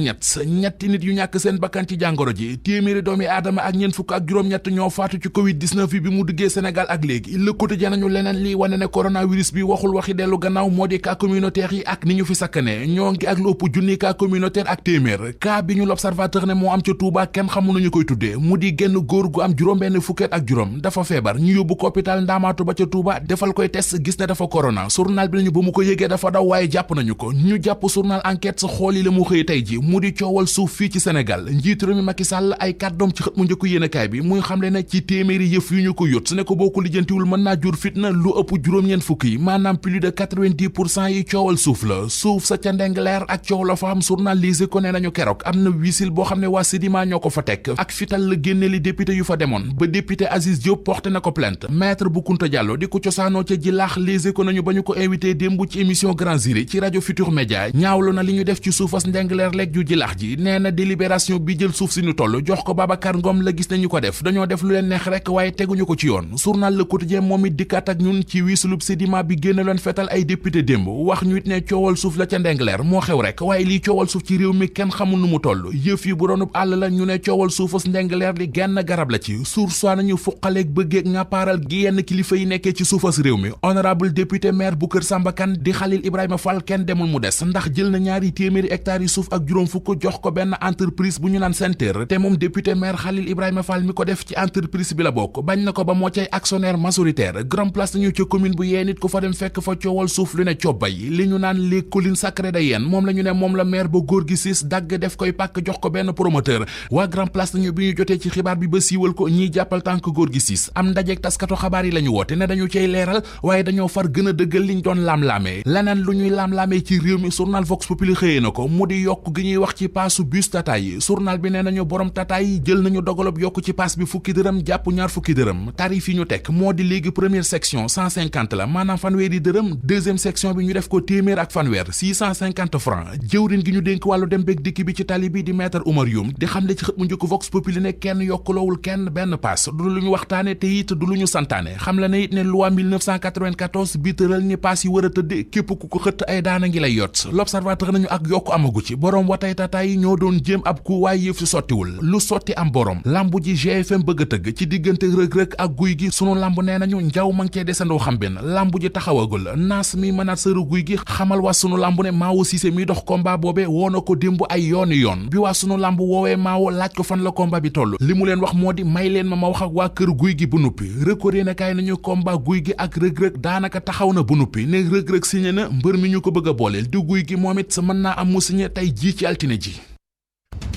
ñetti nit yu ñàkk seen bakkan ci jàngoro ji téeméeri doomi aadama ak ñeent fukk ak juróom-ñett ñoo faatu ci covid 19 bi mu duggee Sénégal ak léegi Le Quotidien nañu leneen li wane ne coronavirus bi waxul waxi dellu gannaaw moo di cas communautaire yi ak ni ñu fi sakkane ñoo ngi ak lu ëpp junni cas communautaire ak téeméer cas bi ñu L'Observateur ne moo am ca Touba kenn xamul nañu koy tuddee mu di genn góor gu am juróom benn fukket ak juróom dafa feebar ñu yóbbu ko hôpital Ndaamaatu ba ca Touba defal koy test gis ne dafa corona journal bi nañu ba mu ko yëgee dafa daw waaye jàpp nañu ko ñu jàpp journal enquête sa xool yi la mu xëy tey ji mu di coowal suuf fii ci Sénégal njiitu réew mi Macky Sall ay kàddoom ci xët mu njëkk yéenekaay bi muy xamle ne ci téeméeri yëf yu ñu ko yót su ne ko boo ko lijjantiwul mën naa jur fitna lu ëpp juróom-ñeent fukk yi maanaam plus de 90% yi coowal suuf la suuf sa ca Ndengleer ak coow la fa am journal Les Échos ne nañu keroog am na wisil boo xam ne waa Sedima ñoo ko fa teg ak fital la génne li député yu fa demoon ba député Aziz Diop porté na ko plainte maître Boukounta Diallo di ko cosaanoo ca Jilaax Les Échos nañu ba ñu ko invité démb ci émission Grand Jury ci rajo Futur Média ñaawlu na li ñu def ci suufas Ndengleer lekk ju Jilaax ji nee na délibération bi jël suuf si ñu toll jox ko Babacar Ngom la gis nañu ko def dañoo def lu leen neex rek waaye teguñu ko ci yoon journal Le Quotidien moom it dikkaat ak ñun ci wiisulub Sedima bi génn leen fetal ay député démb wax ñu it ne coowal suuf la ca Ndengleer moo xew rek waaye lii coowal suuf ci réew mi kenn xamul nu mu toll yëf yi bu doonub àll la ñu ne coowal suufas Ndengleer li genn garab la ci sursoi nañu fuqaleeg bëggeeg ngàppaaral gi yenn kilifa yi nekkee ci suufas réew mi honorable député maire bu Kër Samba Kane di Khalil Ibrahima Fall kenn demul mu des ndax jël na ñaari téeméeri hectares yi suuf ak juróom fukk jox ko benn entreprise bu ñu naan Sen'Terre te moom député maire Khalil Ibrahima Fall mi ko def ci entreprise bi la bokk bañ na ko ba moo cay actionnaire majoritaire grand place nañu ca commune bu yee nit ku fa dem fekk fa coowal suuf lu ne cobbay li ñu naan les collines sacrées de Yène moom la ñu ne moom la maire ba góor gi siis dagg def koy pàkk jox ko benn promoteur waa grand place nañu bi ñu jotee ci xibaar bi ba siiwal ko ñiy jàppal tànk góor gi siis am ndajeek taskatu xabaar yi la ñu woote ne dañu cay leeral waaye dañoo far gën a dëggal liñ doon laam-laamee leneen lu ñuy laam-laamee ci réew mi journal Vox Populi xëyee na ko mu di yokk gi ñuy wax ci paasu bus tata yi journal bi nee nañu borom tata yi jël nañu dogalob yokk ci paas bi fukki dërëm jàpp ñaar fukki dërëm tarif yi ñu teg moo di léegi première section 150 la maanaam fanweeri dërëm deuxième section bi ñu def ko téeméer ak fanweer 650 francs jëwrin gi ñu dénk wàllu dem beeg dikk bi ci tali bi di maître Oumar Youm di xam le ci xët mu njëkk Vox Populi ne kenn yokkuloowul kenn benn paas du lu ñu waxtaane te it du lu ñu santaane xam la ne it ne loi 1994 bi tëral ni paas yi war a tëdd képp ku ko xëtt ay daana ngi lay yot l'observateur nañu ak yokku amagu ci borom watay tata yi ñoo doon jéem ab ku waaye yëf si sottiwul lu sotti am borom lambu ji GFM bëgg a tëgg ci diggante rëg-rëg ak guy gi sunu lamb nee nañu njaw ma ngi cee desandoo xam benn lambu ji taxawagul naas mi mënaat sëru guy gi xamal waa sunu lamb ne Maawo Cissé mi dox combat boobe woo na ko démb ay yooni yoon bi waa sunu lamb woowee Maawo laaj ko fan la combat bi toll li mu leen wax moo di may leen ma wax ak waa kër guy gi bu nuppi record yéene kaay nañu combat guy gi ak rëg-rëg daanaka taxaw na bu nuppi ne rëg-rëg signé na mbër mi ñu ko bëgg a booleel di guy gi moom it sa mën naa am mu signé tey jii ci altine ji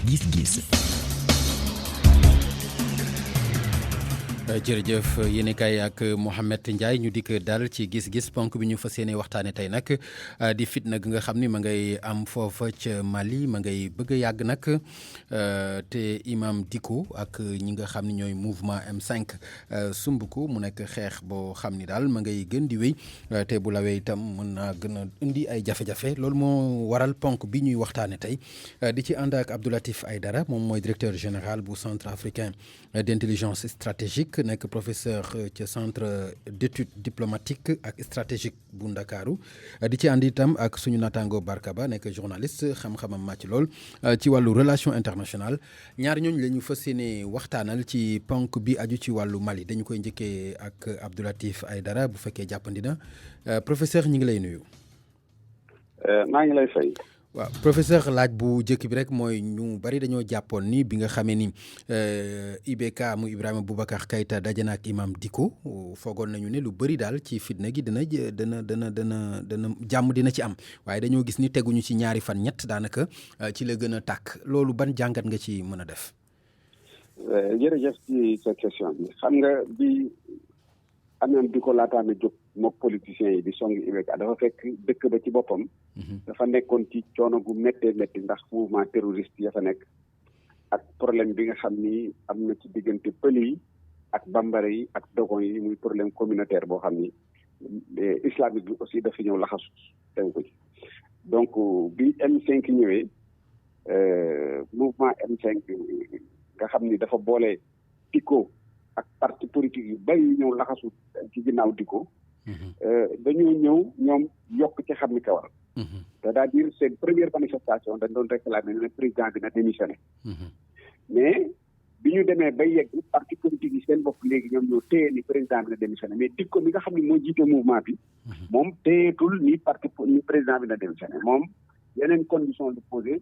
gis-gis jërëjëf yéen kay ak Mohamed Ndiaye ñu dikk dal ci gis-gis ponk bi ñu fas yéene waxtaane tey nag di fitna gi nga xam ni ma ngay am foofa ca Mali ma ngay bëgg a yàgg nag te Imam Dicko ak ñi nga xam ni ñooy mouvement M5 sumb ko mu nekk xeex boo xam ni daal ma ngay gën di wéy te bu lawee itam mën naa gën a indi ay jafe-jafe loolu moo waral ponk bi ñuy waxtaane tey di ci ànd ak Abdou Latif Aïdara moom mooy directeur général bu Centre africain d'intelligence stratégique nekk professeur ci centre d'études diplomatiques ak stratégique bu Ndakaaru di ci ànd itam ak suñu naataango Barka Ba nekk journaliste xam-xamam màcc lool ci wàllu relation internationale ñaar ñooñu la ñu fas yéene waxtaanal ci ponk bi aju ci wàllu Mali dañu koy njëkkee ak Abdou Latif Aïdara bu fekkee jàppandi na professeur ñi ngi lay nuyu. maa ngi lay fay. waaw professeur laaj bu njëkk bi rek mooy ñu bari dañoo jàppoon ni bi nga xamee ni IBK mu Ibrahima Boubacar Keïta daje na ak Imam Dicko foogoon nañu ne lu bëri daal ci fitna gi dana jàmm dina ci am waaye dañoo gis ni teguñu ci ñaari fan ñett daanaka ci la gën a tàkk loolu ban jàngat nga ci mën a def. jërëjëf ci sa question bi xam nga bi Imam Dicko laataa na jóg mook politiciens yi di song IBK dafa fekk dëkk ba ci boppam. dafa nekkoon ci coono gu méttee métti ndax mouvement terroriste ya fa nekk ak problème bi nga xam ni am na ci diggante pël yi ak bambara yi ak dogon yi muy problème communautaire boo xam ni islamique bi aussi dafa ñëw laxasu tew ko ci donc bi M5 ñëwee mouvement M5 nga xam ni dafa boole Dicko ak parti politique yu bari yu ñëw laxasu ci ginnaaw Dicko dañoo ñëw ñoom yokk ci xam ni kawar c'est-à-dire seen première manifestation dañ doon réclamer ne président bi na démissionné mais bi ñu demee bay yegg parti politique yi seen bopp léegi ñoom ñoo téye ni président bi na démissionné mais Dicko mi nga xam ne moo jiite mouvement bi moom téyeetul ni président bi na démissionné moom yeneen condition de posé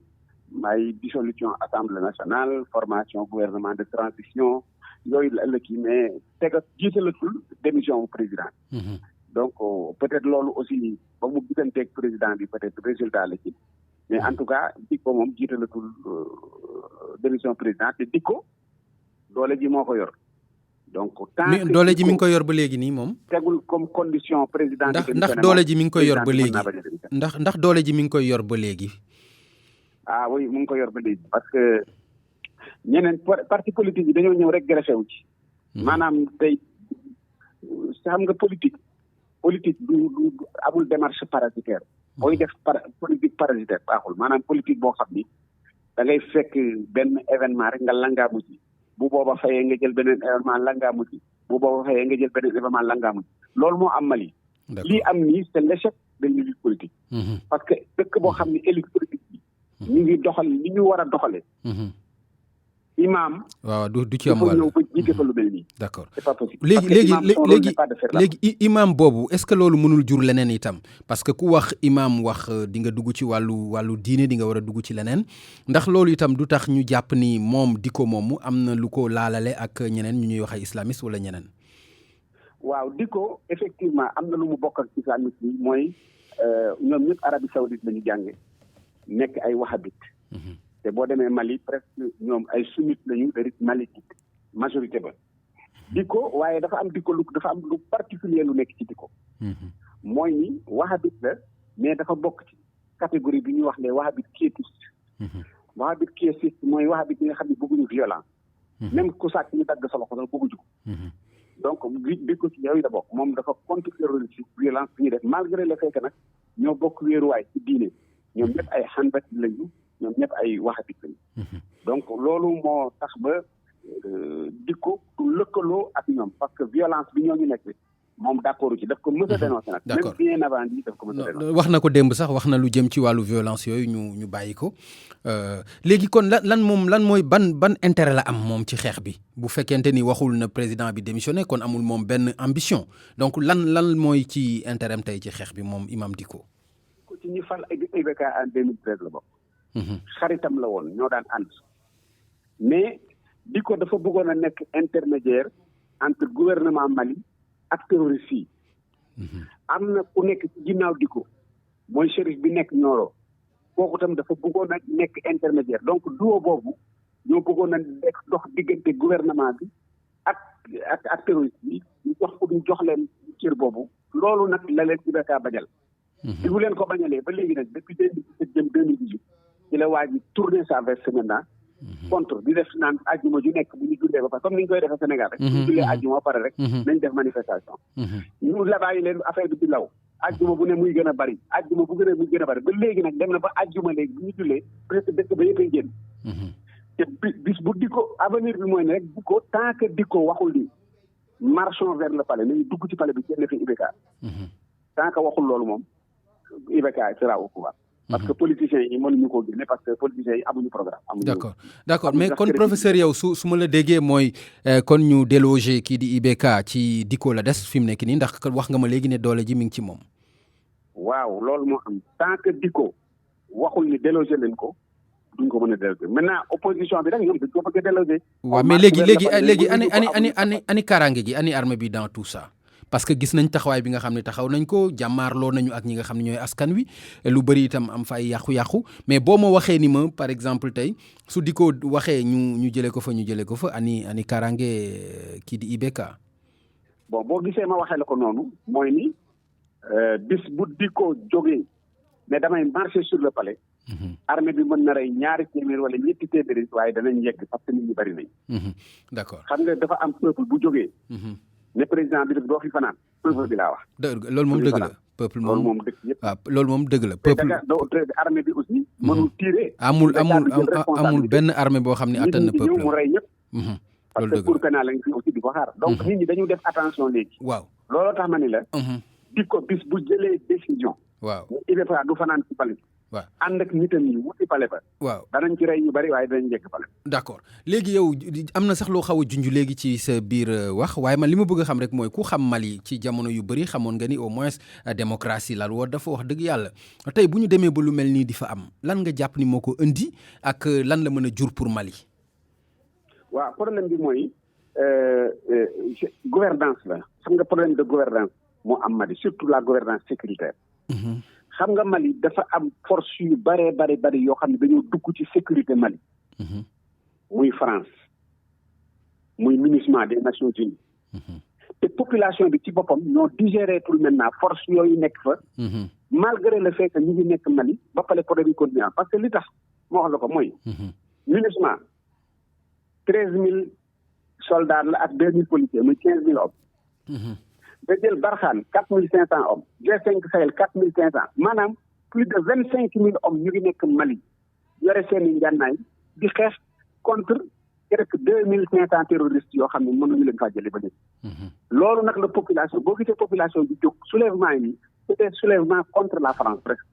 may dissolution assemblée nationale formation gouvernement de transition yooyu la ëllëg yi mais tega jiitalatul démission bu président donc peut-être loolu aussi ba mu gisanteeg président bi peut-être résultat la ci mais en tout cas Dicko moom jiitalatul démission président te Dicko doole ji moo ko yor donc mais doole ji mi ngi koy yor ba léegi nii moom tegul comme condition président ndax doole ji mi ngi koy yor ba léegi ndax doole ji mi ngi koy yor ba léegi ah oui mu ngi koy yor ba léegi parce que ñeneen parti politique yi dañoo ñëw rek greffé wu ci maanaam tey xam nga politique du amul démarche parasitaire booy def politique parasitaire baaxul maanaam politique boo xam ni da ngay fekk benn événement rek nga langaamu ci bu booba fayee nga jël beneen événement langaamu ci bu booba fayee nga jël beneen événement langaamu ci loolu moo am Mali lii am nii c'est l'échec de l'élite politique parce que dëkk boo xam ni élite politique bi ñu ngi doxal li ñu war a doxalee imam waaw du ci am wàll ñëw ba jiite fa lu mel nii d'accord c'est pas possible léegi imam boobu est-ce que loolu mënul jur leneen itam parce que ku wax imam wax di nga dugg ci wàllu diine di nga war a dugg ci leneen ndax loolu itam du tax ñu jàpp ni moom Dicko moomu am na lu ko laalale ak ñeneen ñu ñuy wax ay islamiste wala ñeneen waaw Dicko effectivement am na lu mu bokk ak islamiste yi mooy ñoom ñëpp Arabie Saoudite la ñu jànge nekk ay wahhabite te boo demee Mali presque ñoom ay sunnite lañu de rite malikite majorité ba Dicko waaye dafa am lu particulier lu nekk ci Dicko mooy ni wahhabite la mais dafa bokk ci catégorie bi ñuy wax les wahhabites quiétistes wahhabite quiétiste mooy wahhabite yi nga xam ne bëgguñu violence même ku sàcc ñu dagg sa loxo sax bëgguñu ko donc Dicko ci yooyu la bokk moom dafa contre terrorisme violence bi ñuy def malgré le fait que nag ñoo bokk wéeruwaay ci diine ñoom ñëpp ay xanbati lañu ñoom ñëpp ay waxatit lañu donc loolu moo tax ba Dicko du lëkkaloo ak ñoom parce que violence bi ñooñu nekk moom d'accord ci daf ko mës a dénoncé nag même bien avant lii daf ko mës a dénoncé wax na ko démb sax wax na lu jëm ci wàllu violence yooyu ñu bàyyi ko léegi kon lan mooy ban intérêt la am moom ci xeex bi bu fekkente ni waxul na président bi démissionné kon amul moom benn ambition donc lan mooy ci intérêt am tey ci xeex bi moom Imam Dicko ci ñi fal IBK en 2013 la bokk xaritam la woon ñoo daan ànd mais Dicko dafa bëggoon a nekk intermédiaire entre gouvernement Mali ak terroriste yi am na ku nekk ci ginnaaw Dicko mooy shérif bi nekk Nioro kooku tam dafa bëggoon a nekk intermédiaire donc duo boobu ñoo bëggoon a dox diggante gouvernement bi ak terroriste yi ñu jox leen cër boobu loolu nag la leen IBK bañal. bi mu leen ko bañalee ba léegi nag depuis 2017 jëm 2018 ci la waa ji tourné sa veste maintenant contre di def naan ajjuma ju nekk bu ñu jullee ba pare comme ni ñu koy defee Sénégal rek. bu ñu jullee ajjuma ba pare rek. nañ def manifestation. ñu la bàyyi leen affaire bi di law. ajjuma bu ne muy gën a bari ajjuma bu gën a muy gën a bari ba léegi nag dem na ba ajjuma léegi bu ñu jullee presque dëkk ba yëppay génn. te bis bu Dicko avenir bi mooy ne rek Dicko tant que Dicko waxul ni marchons vers le palais nañu dugg ci palais bi génn fi IBK. tant que waxul loolu moom IBK sera au pouvoir. parce que politiciens yi mënuñu koo génne parce que politiciens yi amuñu programme. d'accord mais kon professeur yow su ma la déggee mooy kon ñu déloger kii di IBK ci Dicko la des fi mu nekk nii ndax wax nga ma léegi ne doole ji mi ngi ci moom. waaw loolu moo am tant que Dicko waxul ni déloger leen ko duñ ko mën a déloger maintenant opposition bi nag ñoom dañ ko bëgg a déloger. waaw mais léegi ani kaaraange gi ani armée bi dans tout ça. parce que gis nañ taxawaay bi nga xam ne taxaw nañ ko jàmmaarloo nañu ak ñi nga xam ne ñooy askan wi lu bëri itam am fa ay yàqu-yàqu mais boo ma waxee ni ma par exemple tey su Dicko waxee ñu jëlee ko fa ani kaaraange kii di IBK. bon boo gisee ma waxee la ko noonu mooy ni bis bu Dicko jógee ne damay marcher sur le palais. armée bi mën na rey 200 wala 300 waaye danañ yegg parce que nit ñi bëri nañ. d'accord xam nga dafa am peuple bu jógee. ne président bi doo fi fanaan peuple bi laa wax. loolu moom dëgg la peuple moom loolu moom dëgg yëpp. waaw loolu moom dëgg la peuple. armée bi aussi. mënul tirer. amul benn armée boo xam ne attan na peuple mu rey ñëpp. parce que dëgg pour que naa lañ fi aussi di ko xaar. donc nit ñi dañu def attention léegi. waaw looloo tax ma ni la. Dicko bis bu jëlee décision. waaw IBK du fanaan ci palais. waaw ànd ak nitam yi wuti palais ba. waaw danañ ci rey yu bari waaye danañ yegg palais. d'accord léegi yow am na sax loo xaw a junj léegi ci sa biir wax waaye man li ma bëgg a xam rek mooy ku xam Mali ci jamono yu bëri xamoon nga ni au moins démocratie la woon dafa wax dëgg yàlla tey bu ñu demee ba lu mel nii di fa am lan nga jàpp ni moo ko indi ak lan la mën a jur pour Mali. waaw problème bi mooy gouvernance la xam nga problème de gouvernance moo am Mali surtout la gouvernance sécuritaire. xam nga Mali dafa am force yu bari yoo xam ne dañoo dugg ci sécurité Mali. muy France muy MINUSMA des Nations Unies. te population bi ci boppam ñoo digéré tout maintenant force yooyu nekk fa. malgré le fait que ñu ngi nekk Mali ba pare problème yi continué parce que li tax moo wax la ko mooy. MINUSMA 13000 soldats la ak 2000 policiers muy 15000 hommes. nga jël Barkhane 4500 hommes G5 Sahel 4500 maanaam plus de 25000 hommes ñu ngi nekk Mali yore seen i njànnaay di xeex contre presque 2500 terroristes yoo xam ne mënuñu leen faa jëlee ba léegi. loolu nag la population boo gisee population bi jóg soulèvement yi c'est des soulèvements contre la France presque.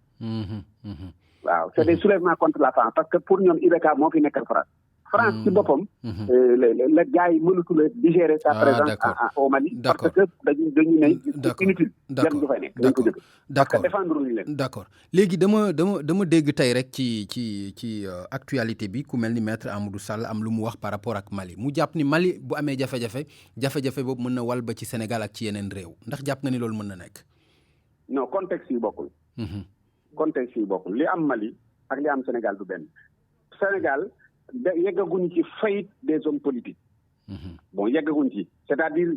waaw c'est des soulèvements contre la France parce que pour ñoom IBK moo fi nekkal France. France ci boppam. la gars yi mënatul a digérer sa présence au Mali. parce que dañu ne inutile. jarul du fay nekk dañ ko jóge. d'accord défendre ñu leen. d'accord léegi dama dégg tey rek ci actualité bi ku mel ni maître Amadou Sall am lu mu wax par rapport ak Mali mu jàpp ni Mali bu amee jafe-jafe boobu mën na wal ba ci Sénégal ak ci yeneen réew ndax jàpp nga ni loolu mën na nekk. non contexte yi bokkul. contexte yi bokkul li am Mali ak li am Sénégal du benn. Sénégal yeggaguñ ci faillite des hommes politiques. bon yeggaguñ ci c'est-à-dire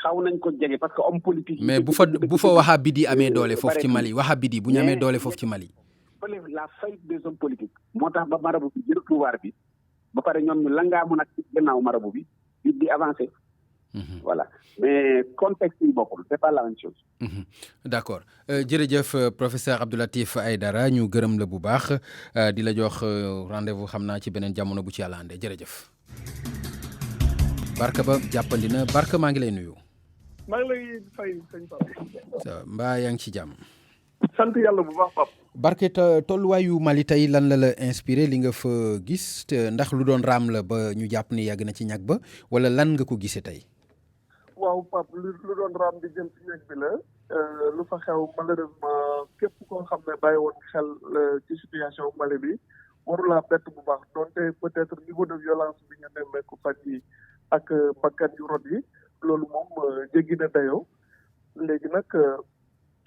xaw nañ ko jege parce que homme politique. mais bu fa Wahhabite amee doole foofu ci Mali Wahhabite bu ñu amee doole foofu ci Mali. la faillite des hommes politiques moo tax ba marabu bi jël pouvoir bi ba pare ñoom ñu langaamu nag ci gannaaw marabu bi di avancer. voilà mais contexte yi bokkul c'est pas la même chose. d'accord jërëjëf professeur Abdou Latif Aidara ñu gërëm la bu baax di la jox rendez-vous xam naa ci beneen jamono bu ci yàlla àndee jërëjëf. Barka ba jàppandi na Barka maa ngi lay nuyu. maa ngi lay fay sëñ Pape. mbaa yaa ngi ci jàmm. sant yàlla bu baax Pape. Barke tolluwaayu Mali tey lan la inspiré li nga fa gis ndax lu doon raam la ba ñu jàpp ni yàgg na ci ñag ba wala lan nga ko gisee tey. waaw Pape lu doon raam di jëm ci ñag bi la lu fa xew malheureusement képp koo xam ne bàyyi woon xel ci situation Mali bi warulaa bett bu baax donte peut-être niveau de violence bi ñu nemmeeku fan yi ak bakkan yu rot yi loolu moom jéggi na dayoo léegi nag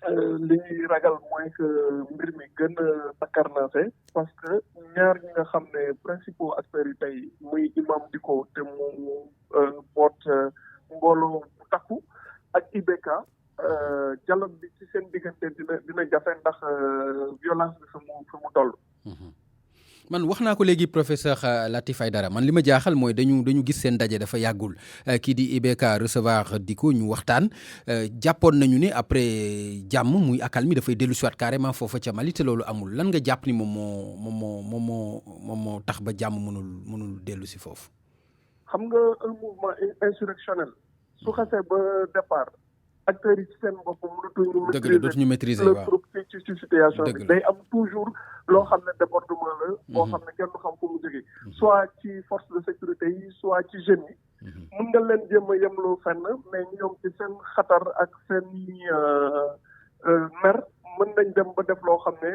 li ñuy ragal mooy que mbir mi gën a takkarnaase parce que ñaar ñi nga xam ne principaux acteurs yi tey muy imam Dicko te mu boot mbooloo bu takku ak IBK dialogue bi ci seen diggante dina jafe ndax violence bi fi mu toll. man wax naa ko léegi professeur Latif Aïdara man li ma jaaxal mooy dañu gis seen daje dafa yàggul kii di IBK recevoir Dicko ñu waxtaan jàppoon nañu ni après jàmm muy accalmie dafay dellu siwaat carrément foofa ca Mali te loolu amul lan nga jàpp ni moom moo tax ba jàmm mënul dellu si foofu. xam nga un mouvement insurrectionnel su xasee ba départ acteurs yi ci seen bopp mënatuñu maîtriser le troupe ci situation bi day am toujours loo xam ne débordement la boo xam ne kenn du xam fu mu jógee soit ci force de sécurité yi soit ci jeunes yi mën nga leen jéem a yemloo fenn mais ñoom ci seen xatar ak seen mer mën nañ dem ba def loo xam ne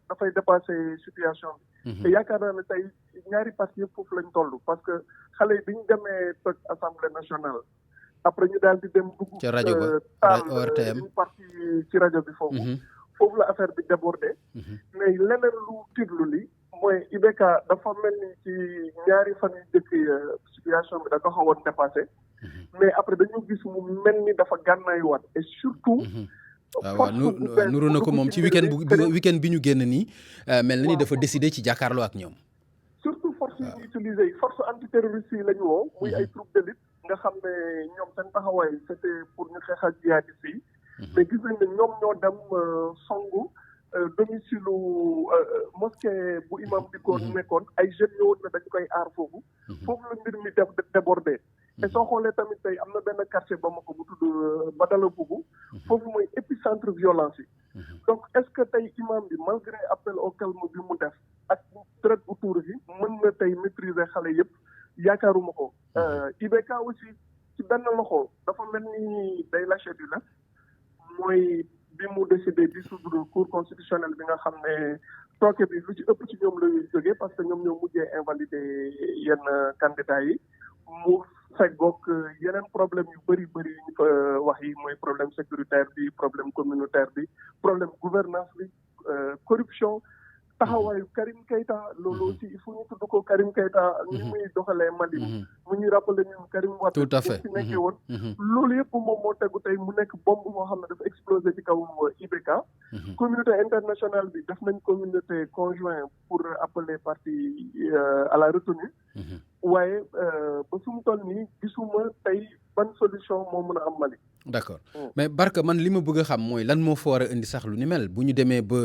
dafay dépasser situation bi te yaakaar naa ne tey ñaari parti yëpp foofu lañ toll parce que xale yi bi ñu demee toj assemblée nationale après ñu daal di dem dugg ca rajo ba taal ORTM une partie ci rajo bi foofu la affaire bi débordé mais leneen lu tiitlu li mooy IBK dafa mel ni ci ñaari fan yu jëkk situation bi da ko xawoon dépassé mais après dañu gis mu mel ni dafa gànnaayuwaat et surtout waaw nuru na ko moom ci week-end bi ñu génn nii mel na ni dafa décidé ci jàkkaarloo ak ñoom surtout force yi ñu utilisé yi force antiterroriste yi la ñu woo muy ay troupes d'élite nga xam ne ñoom seen taxawaay c'était pour ñu xeex ak jihadistes yi mais gis nañ ne ñoom ñoo dem songu domicile mosquée bu imam Dicko nekkoon ay jeunes ñëwoon na dañu koy aar foofu la mbir mi débordé et soo xoolee tamit tey am na benn quartier Bamako bu tudd Badala Bougou foofu mooy épicentre violence yi donc est-ce que tey imam bi malgré appel au calme bi mu def ak deret bu tuur bi mën na tey maîtriser xale yëpp yaakaaruma ko IBK aussi ci benn loxo dafa mel ni day lâché du lest mooy bi mu décidé dissoudre cour constitutionnelle bi nga xam ne tooke bi lu ci ëpp ci ñoom la jógee parce que ñoom ñoo mujjee invalidé yenn candidats yi mu feggoog yeneen problème yu bëri yu ñu fa wax yi mooy problème sécuritaire bi problème communautaire bi problème gouvernance bi corruption taxawaayu Karim Keïta loolu aussi il faut ñu tudd ko Karim Keïta ni muy doxalee Mali mu ñuy rappelé ñu Karim Wade tout à fait ci nekkee woon loolu yëpp moom moo tegu tey mu nekk bombe moo xam ne dafa explosé ci kaw IBK communauté internationale bi def nañ communauté conjoint pour appeler parti à la retenue waaye ba su mu toll nii gisuma tey ban solution moo mën a am Mali. d'accord mais Barka man li ma bëgg a xam mooy lan moo fa war a indi sax lu ni mel bu ñu demee ba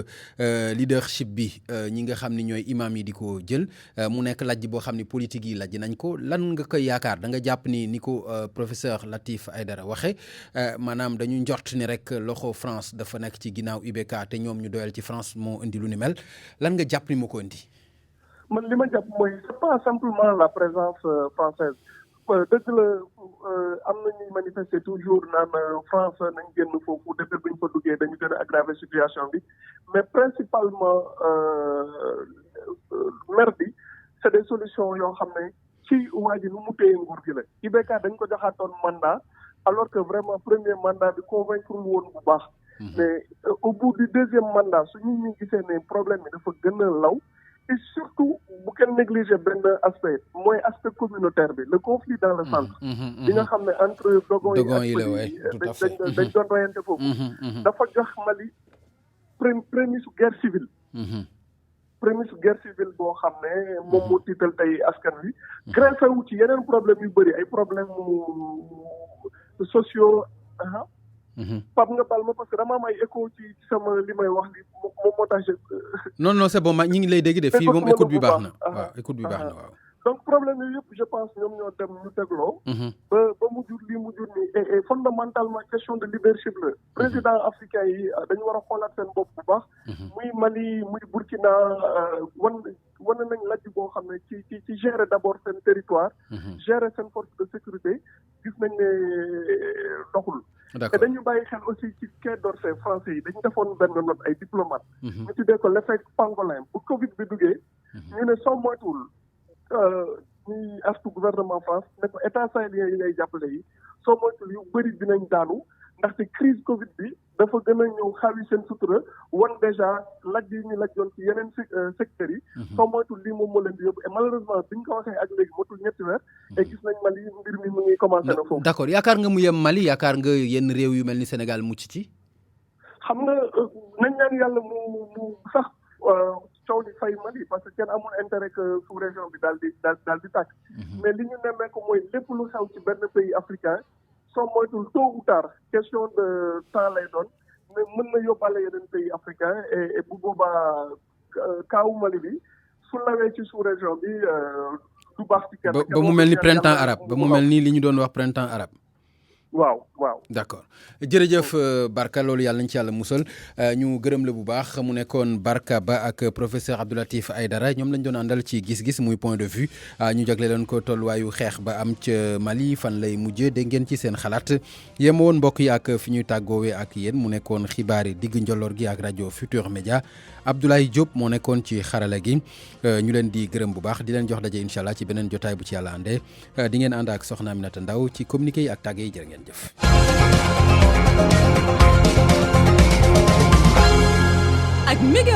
leadership bi ñi nga xam ni ñooy imam yi di ko jël mu nekk lajj boo xam ni politique yi lajj nañ ko lan nga koy yaakaar da nga jàpp ni ko professeur Latif Aïdara waxe maanaam dañu njort ni rek loxo France dafa nekk ci ginnaaw IBK te ñoom ñu doyal ci France moo indi lu ni mel lan nga jàpp ni moo ko indi. man li ma jàpp mooy c'est pas simplement la présence française dëgg la am na ñuy manifester toujours naan France nañ génn foofu depuis bu ñu fa duggee dañu gën a aggraver situation bi mais principalement mer bi c'est des solutions yoo xam ne ci waa ji nu mu téye nguur gi la IBK dañ ko joxaatoon mandat alors que vraiment premier mandat bi convaincre woon bu baax mais au bout du deuxième mandat su ñu gisee ne problème bi dafa gën a law et surtout bu kenn négliger benn aspect mooy aspect communautaire bi le conflit dans le centre bi nga xam ne entre Dogon yi ak dañ doon rayante foofu dafa jox Mali prémisse guerre civile prémisse guerre civile boo xam ne moom moo tiital tey askan wi greffé wu ci yeneen problème yu bëri ay problème sociaux Pape nga baal ma parce que dama am ay écho ci sama li may wax li moom moo tax non c'est bon ñi ngi lay dégg de fii moom écoute bi baax na waaw écoute bi baax na waaw donc problème yooyu yëpp je pense ñoom ñoo dem ñu tegloo ba mu jur lii mu jur nii et fondamentalement question de leadership la président africain yi dañu war a xoolaat seen bopp bu baax muy Mali muy Burkina wan nañ lajj boo xam ne ci gérer d'abord seen territoire gérer seen force de sécurité gis nañ ne doxul te dañu bàyyi xel aussi ci Quai d'Orsay français yi dañu defoon benn note ay diplomate ñu tuddee ko l'effet pangolin bu Covid bi duggee ñu ne soo moytuwul ñuy artu gouvernement France ne ko état sahélien yi ngay jàppale yi soo moytuwul yu bëri dinañ daanu ndaxte crise Covid bi dafa gën a ñëw xawi seen sutura won déjà laj yi ñu lajoon ci yeneen secteurs yi. soo moytul lii moom moo leen di yóbbu et malheureusement biñ ko waxee ak léegi motul ñetti weer. et gis nañ Mali mbir mi mu ngi commencé na foofu. d'accord yaakaar nga mu yem Mali yaakaar nga yenn réew yu mel ni Sénégal mucc ci. xam nga nañ ñaan yàlla mu sax coow li fay Mali parce que kenn amul intérêt que sous région bi daal di tàkk. mais li ñu nemmeeku mooy lépp lu xew ci benn pays africain. soo moytul tôt ou tard question de temps lay doon mais mën na yóbbaale yeneen pays africains et bu boobaa kaawu Mali bi su lawee ci sous région bi du baax ci kenn. ba mu mel ni printemps arabe ba mu mel ni li ñu doon wax printemps arabe. waaw waaw. d'accord jërëjëf Barka loolu yàlla nañ ci yàlla musal ñu gërëm la bu baax mu nekkoon Barka Ba ak professeur Abdou Latif Aïdara ñoom lañ doon àndal ci gis-gis muy point de vue ñu jagle leen ko tolluwaayu xeex ba am ca Mali fan lay mujjee dégg ngeen ci seen xalaat yem woon mbokk yi ak fi ñuy tàggoowee ak yéen mu nekkoon xibaar yi digg njolloor gi ak rajo Futur Média Abdoulaye Diop moo nekkoon ci xarala gi ñu leen di gërëm bu baax di leen jox daje incha allah ci beneen jotaay bu ci yàlla àndee di ngeen ànd ak soxna Aminata Ndaw ci communiqué yi ak tàgge yi jërë ngeen jëf. ak méga